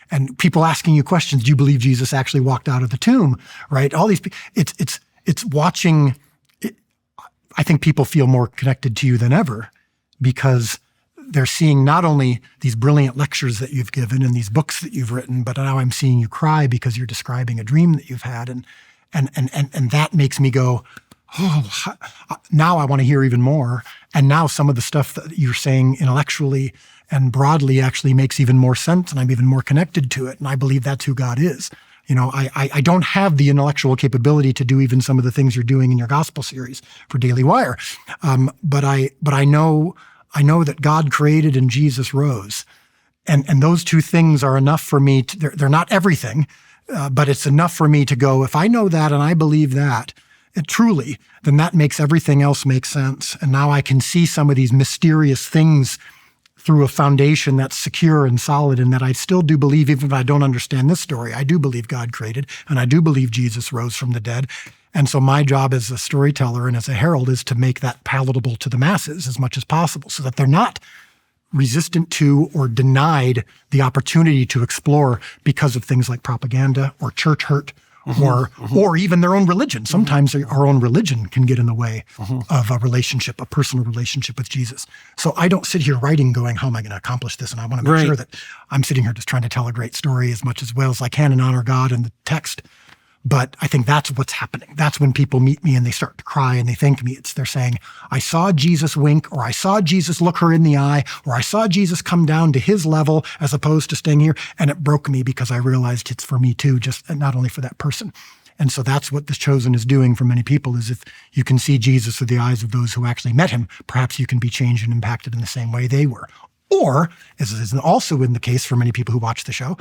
and people asking you questions. Do you believe Jesus actually walked out of the tomb? Right? All these, it's watching. I think people feel more connected to you than ever because they're seeing not only these brilliant lectures that you've given and these books that you've written, but now I'm seeing you cry because you're describing a dream that you've had. And that makes me go, oh, now I want to hear even more. And now some of the stuff that you're saying intellectually and broadly actually makes even more sense, and I'm even more connected to it. And I believe that's who God is. I don't have the intellectual capability to do even some of the things you're doing in your gospel series for Daily Wire. But I know that God created and Jesus rose. And those two things are enough for me. They're not everything, but it's enough for me to go, if I know that and I believe that, truly, then that makes everything else make sense. And now I can see some of these mysterious things through a foundation that's secure and solid, and that I still do believe, even if I don't understand this story, I do believe God created, and I do believe Jesus rose from the dead. And so my job as a storyteller and as a herald is to make that palatable to the masses as much as possible so that they're not resistant to or denied the opportunity to explore because of things like propaganda or church hurt or even their own religion. Sometimes our own religion can get in the way of a relationship, a personal relationship with Jesus. So I don't sit here writing going, how am I going to accomplish this? And I want to make sure that I'm sitting here just trying to tell a great story as much as well as I can and honor God and the text. But I think that's what's happening. That's when people meet me and they start to cry and they thank me. They're saying, I saw Jesus wink, or I saw Jesus look her in the eye, or I saw Jesus come down to his level as opposed to staying here. And it broke me because I realized it's for me too, just not only for that person. And so that's what The Chosen is doing for many people, is if you can see Jesus through the eyes of those who actually met him, perhaps you can be changed and impacted in the same way they were. Or, as is also in the case for many people who watch the show,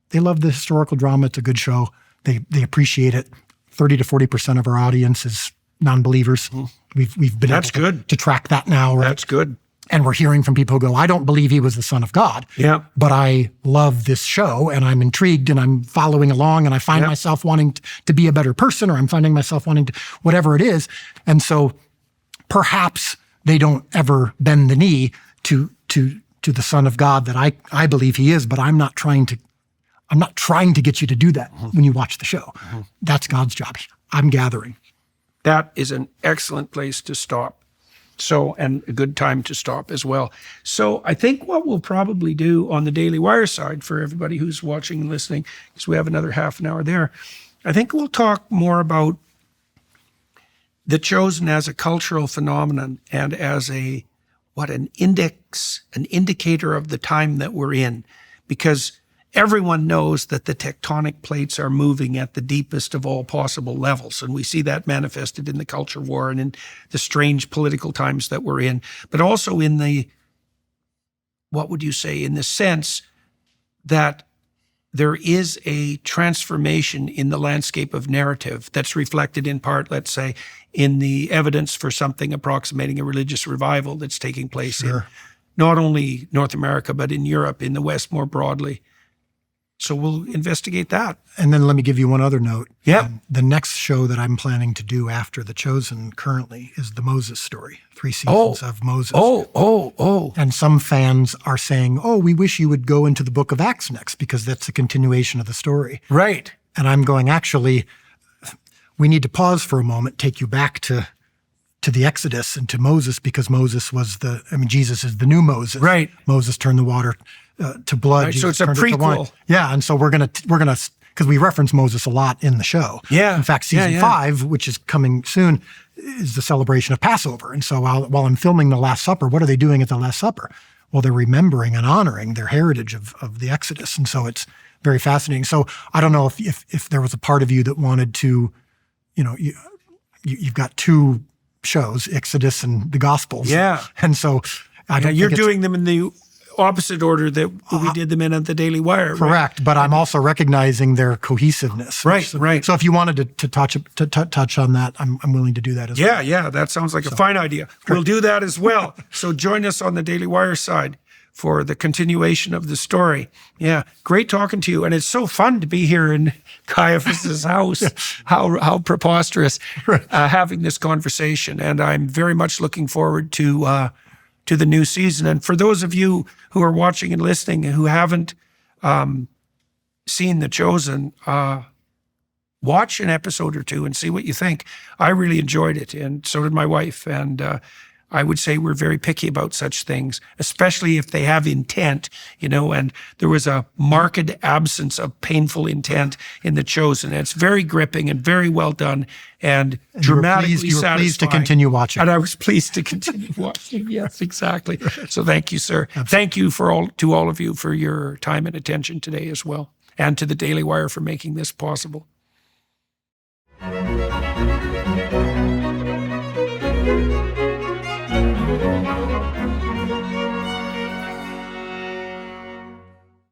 they love the historical drama. It's a good show. They appreciate it. 30 to 40% of our audience is non-believers. We've been able to track that now. Right? That's good. And we're hearing from people who go, I don't believe he was the Son of God. Yeah. But I love this show and I'm intrigued and I'm following along and I find myself wanting to be a better person, or I'm finding myself wanting to, whatever it is. And so perhaps they don't ever bend the knee to the Son of God that I believe he is, but I'm not trying to get you to do that when you watch the show. That's God's job. I'm gathering. That is an excellent place to stop. So, and a good time to stop as well. So I think what we'll probably do on the Daily Wire side, for everybody who's watching and listening, because we have another half an hour there, I think we'll talk more about The Chosen as a cultural phenomenon and as an indicator of the time that we're in. Because everyone knows that the tectonic plates are moving at the deepest of all possible levels. And we see that manifested in the culture war and in the strange political times that we're in, but also in the, what would you say, in the sense that there is a transformation in the landscape of narrative that's reflected in part, let's say, in the evidence for something approximating a religious revival that's taking place in not only North America, but in Europe, in the West more broadly. So we'll investigate that. And then let me give you one other note. Yeah. The next show that I'm planning to do after The Chosen currently is the Moses story, 3 seasons of Moses. And some fans are saying, we wish you would go into the book of Acts next because that's a continuation of the story. Right. And I'm going, actually, we need to pause for a moment, take you back to the Exodus and to Moses, because Moses was Jesus is the new Moses. Right. Moses turned the water to blood. Right, so it's a prequel. Yeah, and so we're gonna because we reference Moses a lot in the show. Yeah. In fact, season 5, which is coming soon, is the celebration of Passover. And so while I'm filming the Last Supper, what are they doing at the Last Supper? well, they're remembering and honoring their heritage of the Exodus. And so it's very fascinating. So I don't know if there was a part of you that wanted to, you've got two shows, Exodus and the Gospels. Yeah. And so I don't you're think it's, doing them in the opposite order that we did them in at the Daily Wire. correct, right? but I'm also recognizing their cohesiveness. Right, right. So if you wanted to touch on that, I'm willing to do that as well. Yeah, that sounds like a fine idea. We'll do that as well. So join us on the Daily Wire side for the continuation of the story. Yeah, great talking to you. And it's so fun to be here in Caiaphas's house. How preposterous having this conversation. And I'm very much looking forward to the new season. And for those of you who are watching and listening who haven't seen The Chosen, watch an episode or two and see what you think. I really enjoyed it, and so did my wife. And I would say we're very picky about such things, especially if they have intent, and there was a marked absence of painful intent in The Chosen. And it's very gripping and very well done and dramatically satisfying. You were pleased to continue watching. And I was pleased to continue watching. Yes, exactly. So thank you, sir. Absolutely. Thank you to all of you for your time and attention today as well, and to the Daily Wire for making this possible.